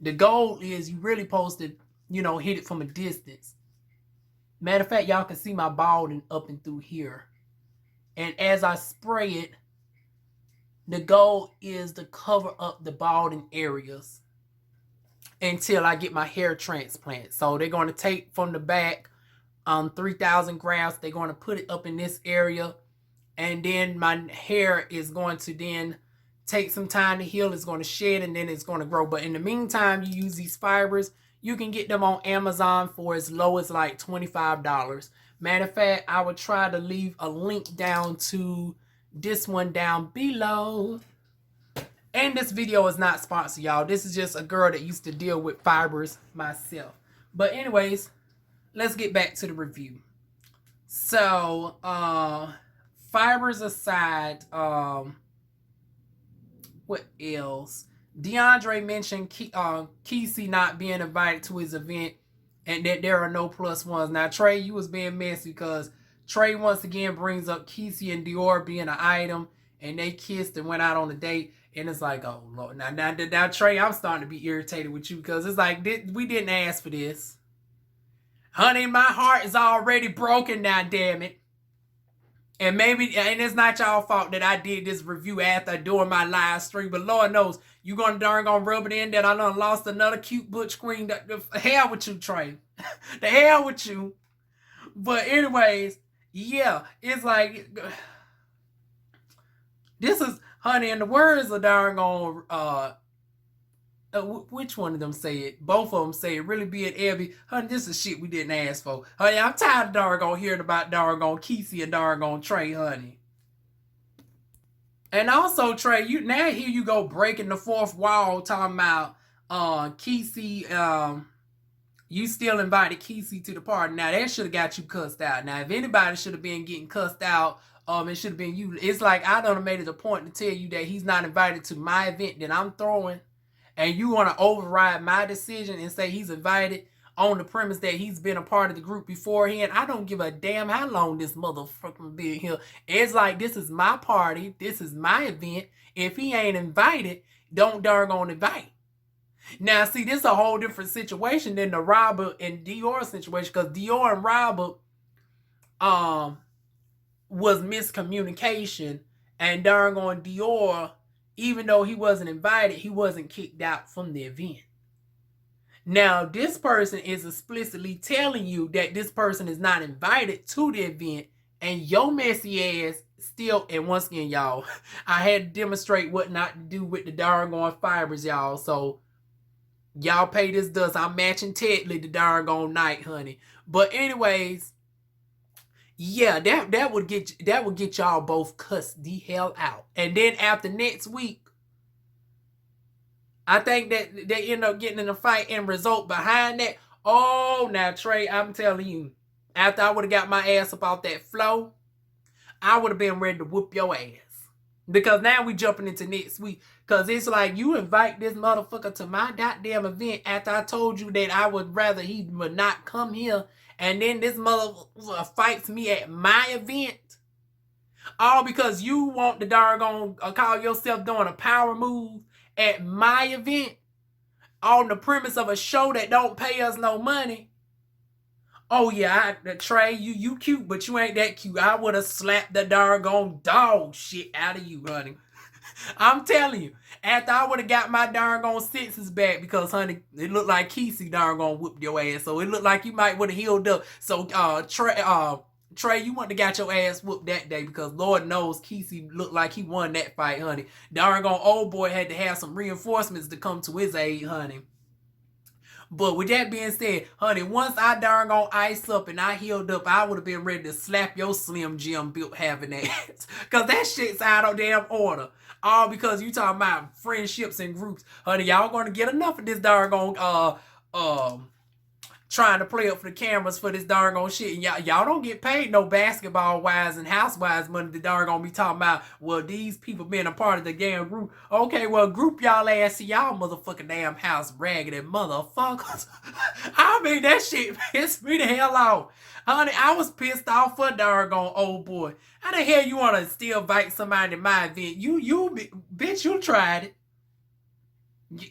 The goal is you really supposed to, hit it from a distance. Matter of fact, y'all can see my balding up and through here. And as I spray it, the goal is to cover up the balding areas until I get my hair transplant. So they're going to take from the back 3,000 grafts. They're going to put it up in this area. And then my hair is going to then take some time to heal. It's going to shed and then it's going to grow. But in the meantime, you use these fibers. You can get them on Amazon for as low as like $25. Matter of fact, I would try to leave a link down to this one down below. And this video is not sponsored, y'all. This is just a girl that used to deal with fibers myself. But anyways, let's get back to the review. So, fibers aside, what else? DeAndre mentioned Kesey not being invited to his event and that there are no plus ones. Now, Trey, you was being messy because Trey once again brings up Kesey and Dior being an item and they kissed and went out on a date. And it's like, oh, Lord. Now, Trey, I'm starting to be irritated with you because it's like, we didn't ask for this. Honey, my heart is already broken now, damn it. And it's not y'all fault that I did this review after doing my live stream, but Lord knows, you gonna rub it in that I done lost another cute butch queen. The hell with you, Trey. The hell with you. But anyways, yeah, it's like, this is, honey, in the words of which one of them say it? Both of them say it. Really be it, Abby. Honey, this is shit we didn't ask for. Honey, I'm tired of doggone hearing about doggone Kesey and doggone Trey, honey. And also, Trey, here you go breaking the fourth wall, talking about Kesey. You still invited Kesey to the party. Now that should have got you cussed out. Now, if anybody should have been getting cussed out, it should have been you. It's like I done made it a point to tell you that he's not invited to my event that I'm throwing. And you want to override my decision and say he's invited on the premise that he's been a part of the group beforehand. I don't give a damn how long this motherfucker been here. It's like, this is my party. This is my event. If he ain't invited, don't doggone invite. Now, see, this is a whole different situation than the Robert and Dior situation, because Dior and Robert was miscommunication, and doggone Dior, even though he wasn't invited, he wasn't kicked out from the event. Now, this person is explicitly telling you that this person is not invited to the event, and your messy ass still, and once again, y'all, I had to demonstrate what not to do with the doggone fibers, y'all, so y'all pay this dust. I'm matching Teddlie the doggone night, honey. But anyways, yeah, that would get y'all both cussed the hell out. And then after next week, I think that they end up getting in a fight and result behind that. Oh, now Trey, I'm telling you, after I would have got my ass up off that floor, I would have been ready to whoop your ass. Because now we jumping into next week. Because it's like, you invite this motherfucker to my goddamn event after I told you that I would rather he would not come here. And then this motherfucker fights me at my event. All because you want to doggone call yourself doing a power move at my event on the premise of a show that don't pay us no money. Oh yeah, Trey, you cute, but you ain't that cute. I would have slapped the doggone dog shit out of you, honey. I'm telling you, after I would have got my doggone senses back, because, honey, it looked like Kesey doggone whooped your ass, so it looked like you might would have healed up. So, Trey, you wouldn't have got your ass whooped that day, because Lord knows Kesey looked like he won that fight, honey. Doggone old boy had to have some reinforcements to come to his aid, honey. But with that being said, honey, once I darn gone ice up and I healed up, I would have been ready to slap your Slim Jim built having ass. Cause that shit's out of damn order. All because you talking about friendships and groups. Honey, y'all gonna get enough of this darn gone trying to play up for the cameras for this darn shit. And y'all don't get paid no basketball wise and housewives money to darn be talking about, well, these people being a part of the damn group. Okay, well, group y'all ass to y'all motherfucking damn house raggedy motherfuckers. I mean, that shit pissed me the hell off. Honey, I was pissed off for darn old boy. How the hell you want to still invite somebody to my event? Bitch, you tried it.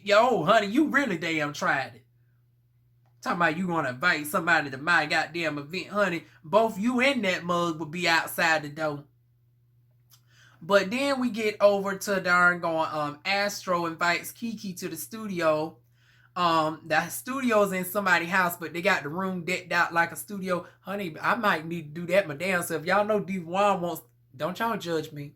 Yo, honey, you really damn tried it. Talking about you want to invite somebody to my goddamn event, honey. Both you and that mug would be outside the door. But then we get over to darn going, Astro invites Kiki to the studio. The studio's in somebody's house, but they got the room decked out like a studio. Honey, I might need to do that my damn self. Y'all know DivaWuan wants, don't y'all judge me.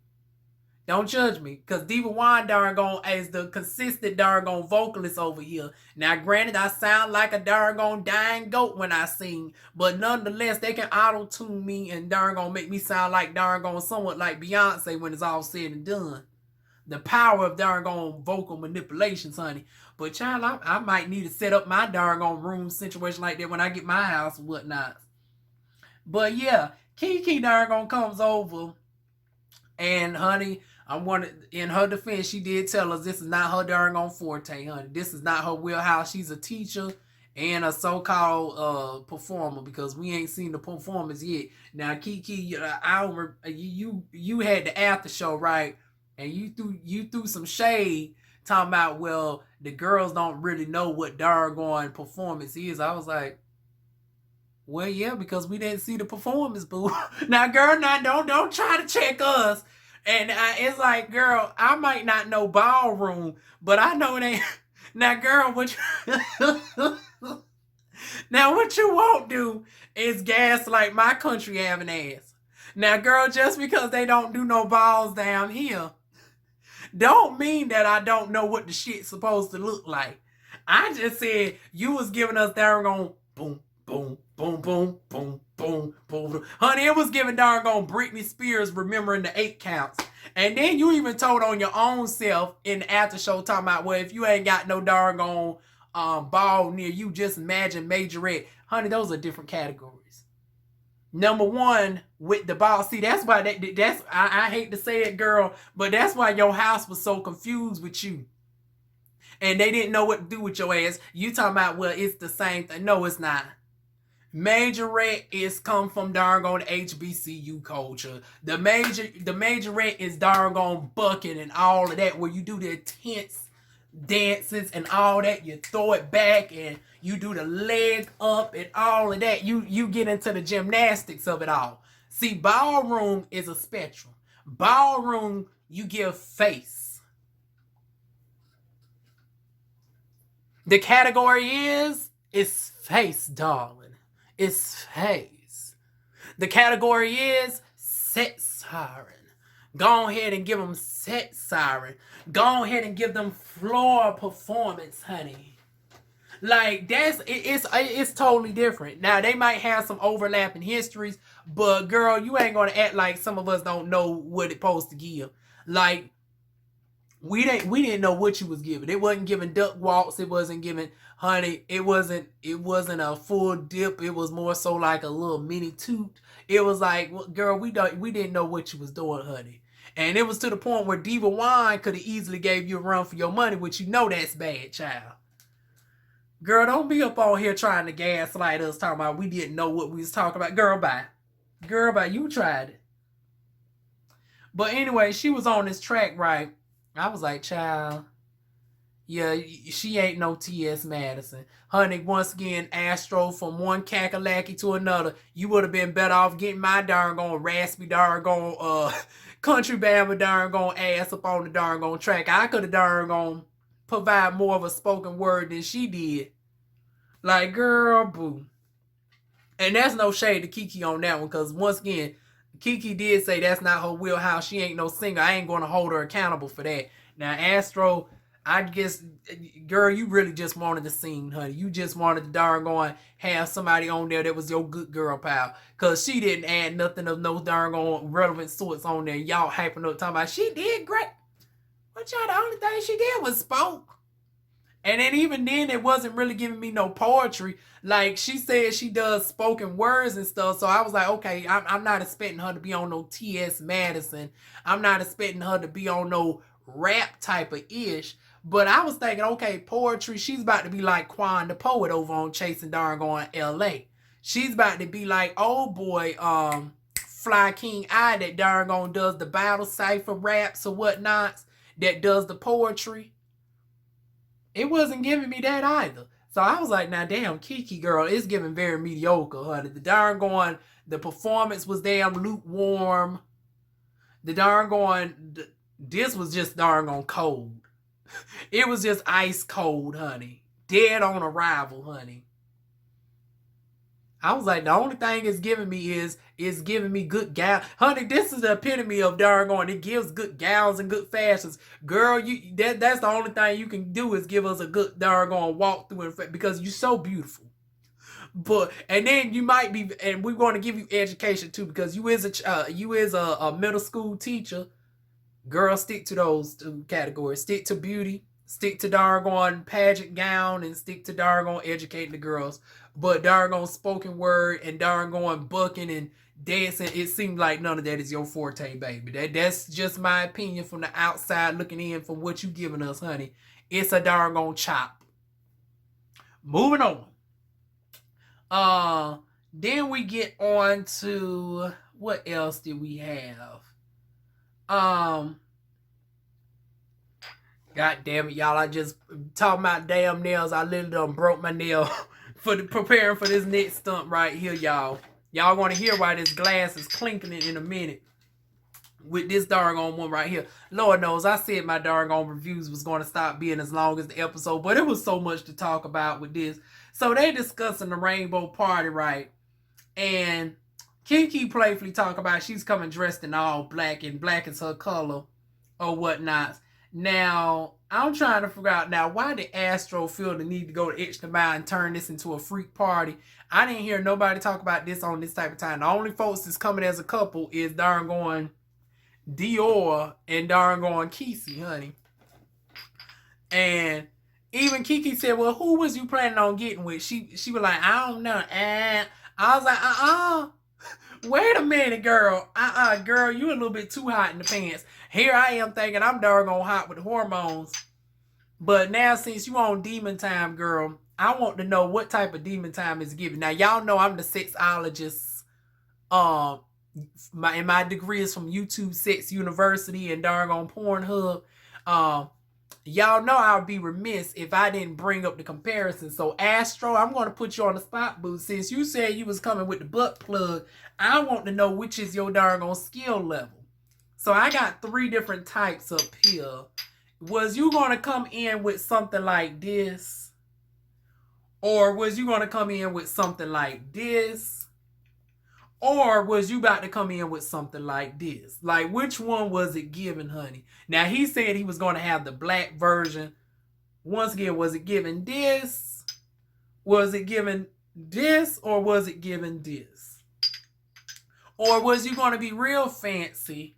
Don't judge me, because DivaWuan darn gone is the consistent darn gone vocalist over here. Now, granted, I sound like a darn gone dying goat when I sing, but nonetheless, they can auto-tune me and darn gone make me sound like darn gone somewhat like Beyonce when it's all said and done. The power of darn gone vocal manipulations, honey. But child, I might need to set up my darn gone room situation like that when I get my house and whatnot. But yeah, Kiki darn gone comes over, and honey, in her defense, she did tell us this is not her darn on forte, honey. This is not her wheelhouse. She's a teacher and a so-called performer, because we ain't seen the performance yet. Now, Kiki, I remember you had the after show, right? And you threw some shade talking about, well, the girls don't really know what darn performance is. I was like, well, yeah, because we didn't see the performance, boo. Now, girl, don't try to check us. And it's like, girl, I might not know ballroom, but I know it ain't. Now, girl, now what you won't do is gaslight my country having ass. Now, girl, just because they don't do no balls down here, don't mean that I don't know what the shit's supposed to look like. I just said you was giving us darn on boom, boom, boom, boom, boom, boom, boom. Honey, it was giving darn on Britney Spears remembering the 8 counts. And then you even told on your own self in the after show talking about, well, if you ain't got no darn on ball near you, just imagine majorette. Honey, those are different categories. Number one, with the ball. See, that's why I hate to say it, girl, but that's why your house was so confused with you. And they didn't know what to do with your ass. You talking about, well, it's the same thing. No, it's not. Majorette is come from darn on HBCU culture. The majorette is darn on bucket and all of that, where you do the intense dances and all that. You throw it back and you do the leg up and all of that. You get into the gymnastics of it all. See, ballroom is a spectrum. Ballroom, you give face. The category is face, darling. It's face. The category is set siren. Go ahead and give them set siren. Go ahead and give them floor performance, honey. Like, it's totally different. Now, they might have some overlapping histories, but girl, you ain't gonna act like some of us don't know what it's supposed to give. Like, we didn't know what you was giving. It wasn't giving duck walks. It wasn't giving, honey, it wasn't a full dip. It was more so like a little mini toot. It was like, well, girl, we didn't know what you was doing, honey. And it was to the point where DivaWuan could have easily gave you a run for your money, which you know that's bad, child. Girl, don't be up on here trying to gaslight us, talking about we didn't know what we was talking about. Girl, bye. Girl, bye. You tried it. But anyway, she was on this track, right? I was like, child, yeah, she ain't no T.S. Madison. Honey, once again, Astro, from one cackalacky to another, you would have been better off getting my darn raspy darn country bama darn ass up on the darn track. I could have darn provide more of a spoken word than she did. Like, girl, boo. And that's no shade to Kiki on that one, because once again, Kiki did say that's not her wheelhouse. She ain't no singer. I ain't going to hold her accountable for that. Now, Astro, I guess, girl, you really just wanted the scene, honey. You just wanted to darn going have somebody on there that was your good girl pal. Cause she didn't add nothing of no darn on relevant sorts on there. Y'all hyping up talking about she did great. But y'all, the only thing she did was spoke. And then even then, it wasn't really giving me no poetry. Like she said, she does spoken words and stuff. So I was like, okay, I'm not expecting her to be on no T.S. Madison. I'm not expecting her to be on no rap type of ish. But I was thinking, okay, poetry. She's about to be like Quan the poet over on Chasing Darn going L.A. She's about to be like, oh boy, Fly King I that darn gone does the battle cipher raps or whatnots, that does the poetry. It wasn't giving me that either. So I was like, now damn, Kiki girl, it's giving very mediocre, honey. The darn going, the performance was damn lukewarm. The darn going, this was just darn on cold. It was just ice cold, honey. Dead on arrival, honey. I was like, the only thing it's giving me is giving me good gal. Honey, this is the epitome of darn on. It gives good gals and good fashions. Girl, that's the only thing you can do is give us a good darn on walk through because you're so beautiful. But and then you might be, and we want to give you education too because you is a middle school teacher. Girl, stick to those two categories. Stick to beauty. Stick to darn pageant gown and stick to darn educating the girls. But darn spoken word and darn bucking and dancing, it seems like none of that is your forte, baby. That's just my opinion from the outside looking in from what you giving us, honey. It's a darn chop. Moving on. Then we get on to what else did we have? God damn it, y'all. I just talking about damn nails. I literally done broke my nail for preparing for this next stunt right here, y'all. Y'all want to hear why this glass is clinking in a minute with this doggone one right here. Lord knows, I said my doggone reviews was going to stop being as long as the episode, but it was so much to talk about with this. So they discussing the rainbow party, right? And Kiki playfully talk about she's coming dressed in all black, and black is her color or whatnot. Now, I'm trying to figure out now, why did Astro feel the need to go the extra mile and turn this into a freak party? I didn't hear nobody talk about this on this type of time. The only folks that's coming as a couple is darn going Dior and darn going Kiki, honey. And even Kiki said, well, who was you planning on getting with? She was like, I don't know. And I was like, wait a minute, girl. Girl, you a little bit too hot in the pants. Here I am thinking I'm doggone hot with the hormones. But now since you on demon time, girl, I want to know what type of demon time is given. Now, y'all know I'm the sexologist. My degree is from YouTube Sex University and doggone Pornhub. Y'all know I would be remiss if I didn't bring up the comparison. So, Astro, I'm going to put you on the spot, boo. Since you said you was coming with the butt plug, I want to know which is your doggone skill level. So, I got 3 different types up here. Was you going to come in with something like this? Or was you going to come in with something like this? Or was you about to come in with something like this? Like, which one was it given, honey? Now, he said he was going to have the black version. Once again, was it given this? Was it given this? Or was it given this? Or was you going to be real fancy?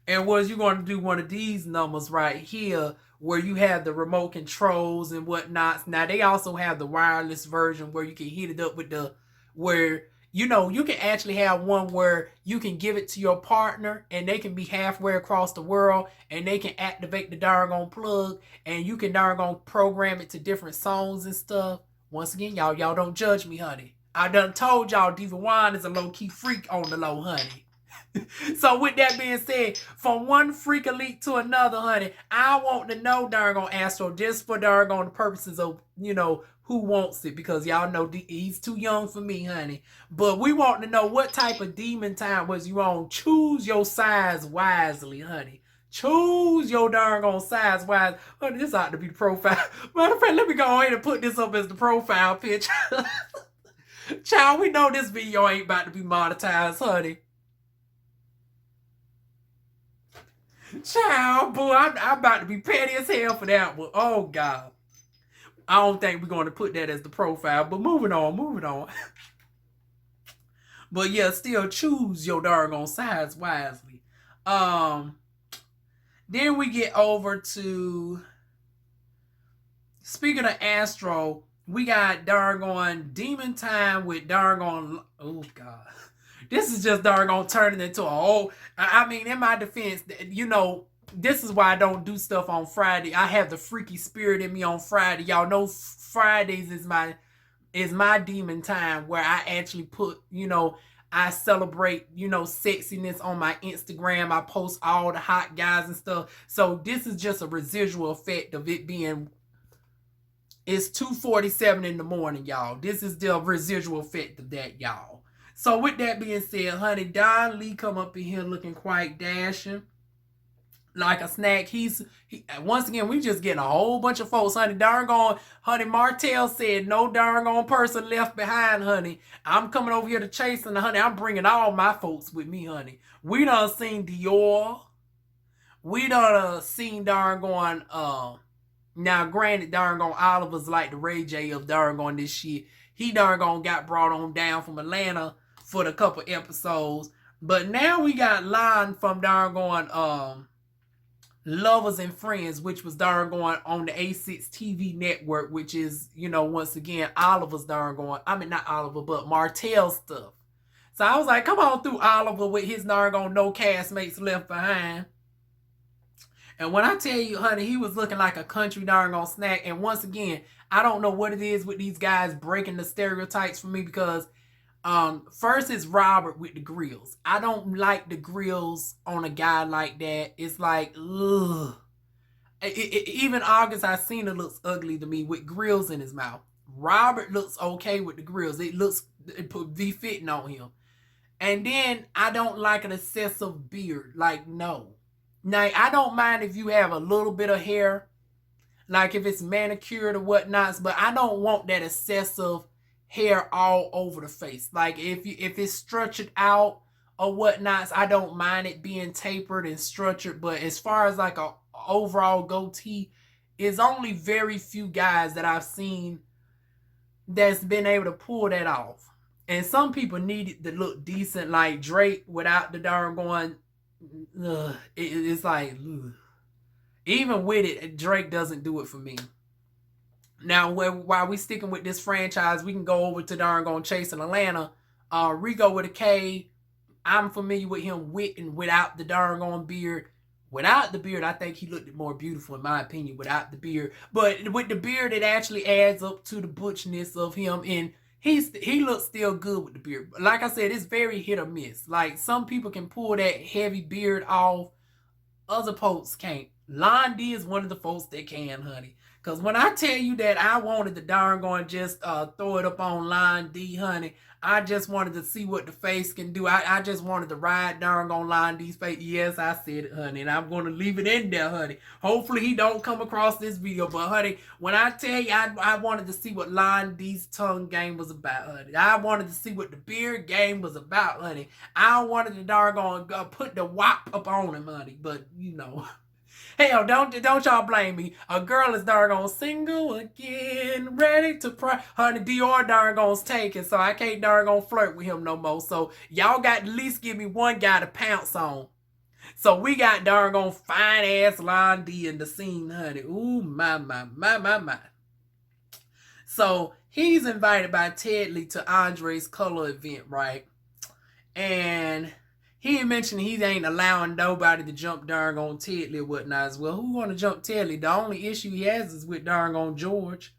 And was you going to do one of these numbers right here where you have the remote controls and whatnot? Now, they also have the wireless version where you can heat it up with the... where... you know, you can actually have one where you can give it to your partner and they can be halfway across the world and they can activate the doggone plug and you can doggone program it to different songs and stuff. Once again, y'all don't judge me, honey. I done told y'all DivaWuan is a low-key freak on the low, honey. So with that being said, from one freak elite to another, honey, I want to know doggone Astro just for doggone the purposes of, you know, who wants it, because y'all know he's too young for me, honey. But we want to know what type of demon time was you on. Choose your size wisely, honey. Choose your doggone size wisely. Honey, this ought to be the profile. Matter of fact, let me go ahead and put this up as the profile picture. Child, we know this video ain't about to be monetized, honey. Child, boy, I'm about to be petty as hell for that one. Oh, God. I don't think we're going to put that as the profile, but moving on, moving on. But yeah, still choose your doggone size wisely. Um, then we get over to, speaking of Astro, we got doggone Demon Time with doggone, oh God. This is just doggone turning into a whole, I mean, in my defense, you know, this is why I don't do stuff on Friday. I have the freaky spirit in me on Friday. Y'all know Fridays is my demon time where I actually put, you know, I celebrate, you know, sexiness on my Instagram. I post all the hot guys and stuff. So this is just a residual effect of it being, it's 2:47 in the morning, y'all. This is the residual effect of that, y'all. So with that being said, honey, Don Lee come up in here looking quite dashing, like a snack. Once again, we just getting a whole bunch of folks, honey. Darn gone, honey. Martell said no darn gone person left behind, honey. I'm coming over here to chase, and honey, I'm bringing all my folks with me, honey. We done seen Dior. We done seen darn going. Now granted, darn gone Oliver's like the Ray J of darn gone this shit. He darn gone got brought on down from Atlanta for the couple episodes, but now we got line from darn going Lovers and Friends, which was darn going on the A6 TV network, which is, you know, once again, Oliver's darn going, I mean, not Oliver, but Martell's stuff. So I was like, come on through Oliver with his darn going no castmates left behind. And when I tell you, honey, he was looking like a country darn on snack. And once again, I don't know what it is with these guys breaking the stereotypes for me, because first is Robert with the grills. I don't like the grills on a guy like that. It's like, ugh. Even August I seen it looks ugly to me with grills in his mouth. Robert looks okay with the grills. It put be fitting on him. And then I don't like an excessive beard. Like, no. Now, I don't mind if you have a little bit of hair, like if it's manicured or whatnot, but I don't want that excessive hair all over the face. Like if it's structured out or whatnot, I don't mind it being tapered and structured. But as far as like a overall goatee, it's only very few guys that I've seen that's been able to pull that off. And some people need it to look decent, like Drake without the darn going. It's like, ugh. Even with it, Drake doesn't do it for me. Now, while we sticking with this franchise, we can go over to darn gone Chase in Atlanta. Rico with a K. I'm familiar with him with and without the darn gone beard. Without the beard, I think he looked more beautiful in my opinion without the beard. But with the beard, it actually adds up to the butchness of him, and he looks still good with the beard. Like I said, it's very hit or miss. Like some people can pull that heavy beard off, other folks can't. Lon D is one of the folks that can, honey. Because when I tell you that I wanted to darn going just throw it up on Line D, honey, I just wanted to see what the face can do. I just wanted to ride darn on Line D's face. Yes, I said it, honey, and I'm going to leave it in there, honey. Hopefully he don't come across this video. But, honey, when I tell you I wanted to see what Line D's tongue game was about, honey. I wanted to see what the beard game was about, honey. I wanted to darn on put the wop up on him, honey. But, you know... Hell, don't y'all blame me. A girl is darn single again, ready to pry. Honey, Dior darn taken, so I can't darn flirt with him no more. So y'all got to at least give me one guy to pounce on. So we got darn fine ass Lon D in the scene, honey. Ooh, my. So he's invited by Teddlie to Andre's color event, right? And he mentioned he ain't allowing nobody to jump darn on Teddlie or whatnot. Well, who gonna jump Teddlie? The only issue he has is with darn on George.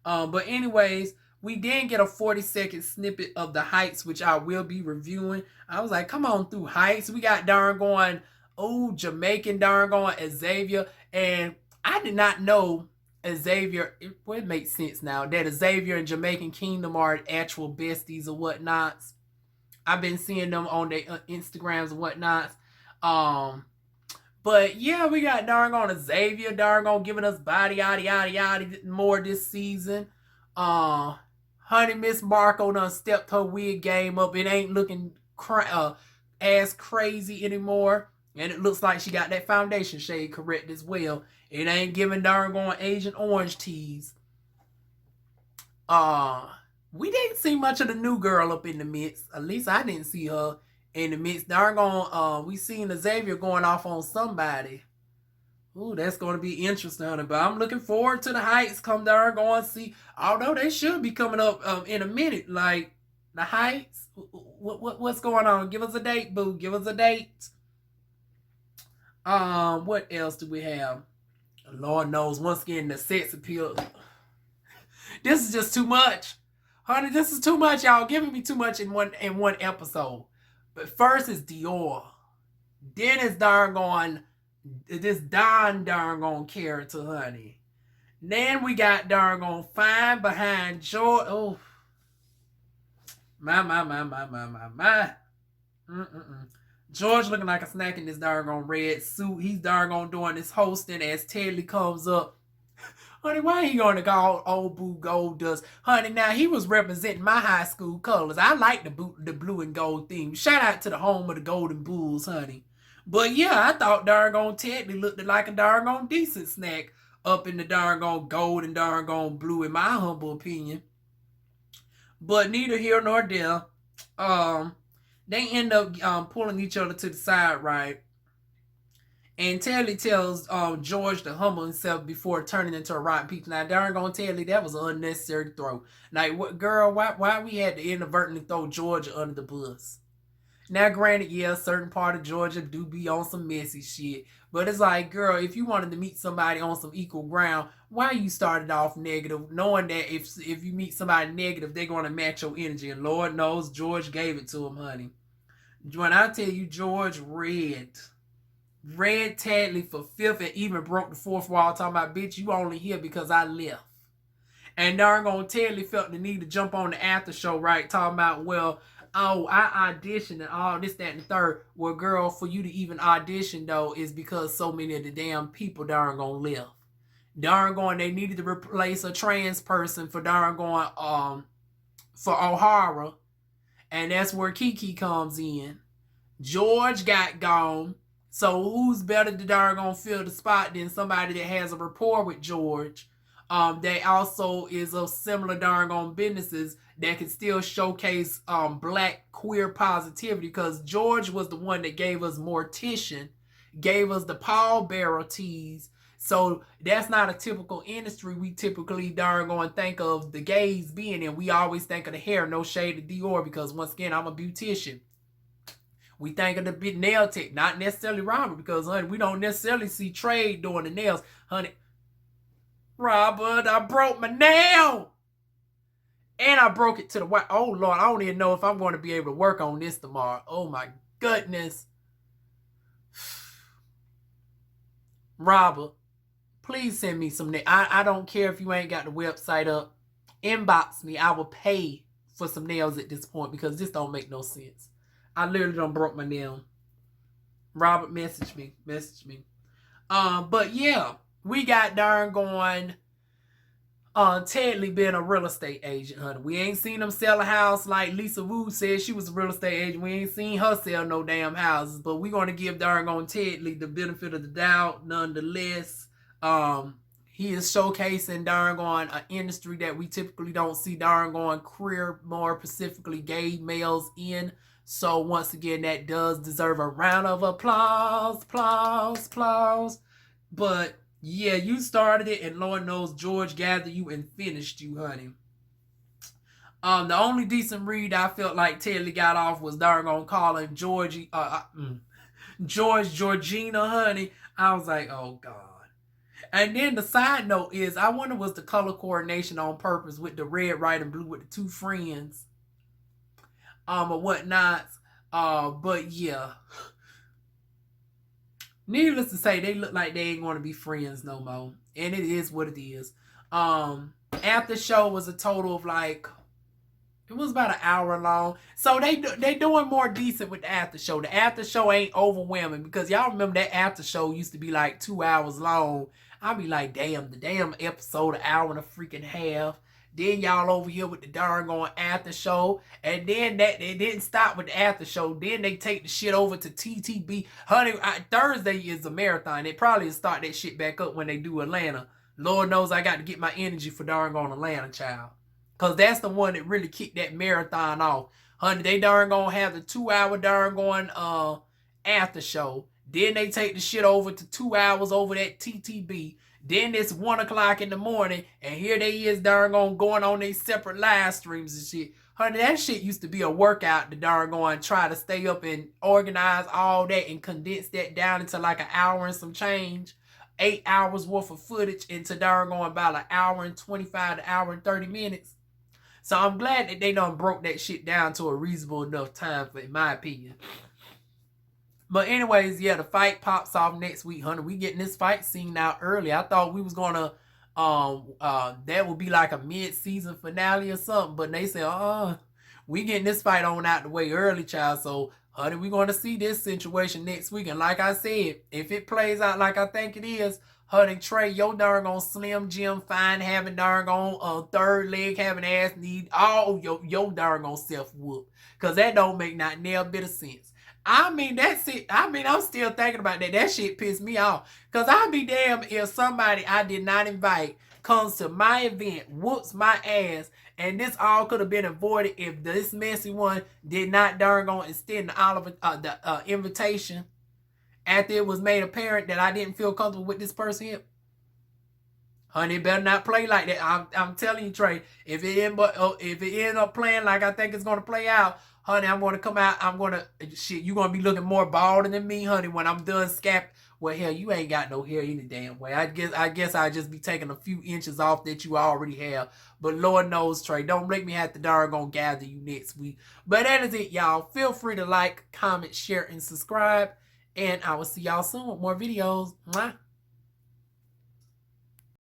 But anyways, we did get a 40-second snippet of the Heights, which I will be reviewing. I was like, come on through Heights. We got darn going, oh, Jamaican darn going Xavier. And I did not know Xavier, it makes sense now, that Xavier and Jamaican Kingdom are actual besties or whatnots. I've been seeing them on their Instagrams and whatnots. But yeah, we got darn on Xavier, darn on giving us body, yada, more this season. Honey, Miss Marco done stepped her wig game up. It ain't looking as crazy anymore. And it looks like she got that foundation shade correct as well. It ain't giving darn going Agent Orange tease. We didn't see much of the new girl up in the midst. At least I didn't see her in the midst. Darn going, we seen Xavier going off on somebody. Ooh, that's going to be interesting, honey. But I'm looking forward to the Heights. Come darn going see. Although they should be coming up in a minute. Like, the Heights. What's going on? Give us a date, boo. Give us a date. What else do we have? Lord knows, once again, the sex appeal. This is just too much. Honey, this is too much, y'all. Giving me too much in one episode. But first is Dior. Then it's darn going this darn going character, honey. Then we got darn going Fine behind George. Oh. My. George looking like a snack in this darn red suit. He's darn doing this hosting as Teddlie comes up. Honey, why he gonna call old boo gold dust? Honey, now he was representing my high school colors. I like the blue and gold theme. Shout out to the home of the Golden Bulls, honey. But yeah, I thought darn Teddlie looked like a darn decent snack up in the darn gold and darn blue, in my humble opinion. But neither here nor there. They end up pulling each other to the side, right? And Teddlie tells George to humble himself before turning into a rotten peach. Now, darn Teddlie, that was an unnecessary throw. Like, what, girl, why we had to inadvertently throw Georgia under the bus? Now, granted, yeah, a certain part of Georgia do be on some messy shit. But it's like, girl, if you wanted to meet somebody on some equal ground, why you started off negative, knowing that if you meet somebody negative, they're going to match your energy. And Lord knows George gave it to him, honey. When I tell you George read Teddlie for fifth and even broke the fourth wall, talking about, bitch, you only here because I left. And darn Teddlie felt the need to jump on the after show, right? Talking about, well, oh, I auditioned and all this, that, and the third. Well, girl, for you to even audition, though, is because so many of the damn people darn left. Darn they needed to replace a trans person for darn for O'Hara. And that's where Kiki comes in. George got gone. So who's better to darn fill the spot than somebody that has a rapport with George? That also is of similar darn businesses that can still showcase black queer positivity, because George was the one that gave us Mortician, gave us the pallbearer tease. So that's not a typical industry we typically darn think of the gays being in. We always think of the hair, no shade of Dior, because once again, I'm a beautician. We think of the big nail tech, not necessarily Robert, because, honey, we don't necessarily see trade doing the nails. Honey, Robert, I broke my nail. And I broke it to the white. Oh, Lord, I don't even know if I'm going to be able to work on this tomorrow. Oh, my goodness. Robert, please send me some nails. I don't care if you ain't got the website up. Inbox me. I will pay for some nails at this point, because this don't make no sense. I literally done broke my nail. Robert, message me. But yeah, we got darn Teddlie being a real estate agent, honey. We ain't seen him sell a house like Lisa Wu said she was a real estate agent. We ain't seen her sell no damn houses. But we're going to give darn Teddlie the benefit of the doubt nonetheless. He is showcasing darn an industry that we typically don't see darn queer, more specifically gay males in. So once again, that does deserve a round of applause. But yeah, you started it, and Lord knows George gathered you and finished you, honey. The only decent read I felt like Teddlie got off was darn calling Georgina, honey. I was like, oh God. And then the side note is, I wonder was the color coordination on purpose with the red, white, and blue with the two friends, or whatnot. But yeah. Needless to say, they look like they ain't going to be friends no more. And it is what it is. After show was a total of like, it was about an hour long. So they doing more decent with the after show. The after show ain't overwhelming, because y'all remember that after show used to be like 2 hours long. I'll be like, damn, the damn episode, an hour and a freaking half. Then y'all over here with the darn on after show. And then that they didn't stop with the after show. Then they take the shit over to TTB. Honey, Thursday is a marathon. They probably start that shit back up when they do Atlanta. Lord knows I got to get my energy for darn on Atlanta, child. Because that's the one that really kicked that marathon off. Honey, they darn gonna have the 2 hour darn going after show. Then they take the shit over to 2 hours over that TTB. Then it's 1 o'clock in the morning, and here they is darn going on these separate live streams and shit. Honey, that shit used to be a workout to darn try to stay up and organize all that and condense that down into like an hour and some change. 8 hours worth of footage into darn about an hour and 25 to hour and 30 minutes. So I'm glad that they done broke that shit down to a reasonable enough time, for, in my opinion. But anyways, yeah, the fight pops off next week, honey. We getting this fight scene out early. I thought we was gonna that would be like a mid-season finale or something, but they said, we getting this fight on out the way early, child. So, honey, we're gonna see this situation next week. And like I said, if it plays out like I think it is, honey, Trey, your darn on Slim Jim, fine having darn on third leg having ass need all your darn on self whoop. Cause that don't make not nail bit of sense. I mean, that's it. I mean, I'm still thinking about that. That shit pissed me off. Because I'd be damned if somebody I did not invite comes to my event, whoops my ass, and this all could have been avoided if this messy one did not darn go extend the invitation after it was made apparent that I didn't feel comfortable with this person here. Honey, it better not play like that. I'm telling you, Trey, if it end up playing like I think it's going to play out, honey, I'm going to come out. You're going to be looking more bald than me, honey, when I'm done Well, hell, you ain't got no hair any damn way. I guess I'll just be taking a few inches off that you already have. But Lord knows, Trey, don't make me have to darn gather you next week. But that is it, y'all. Feel free to like, comment, share, and subscribe. And I will see y'all soon with more videos. Mwah.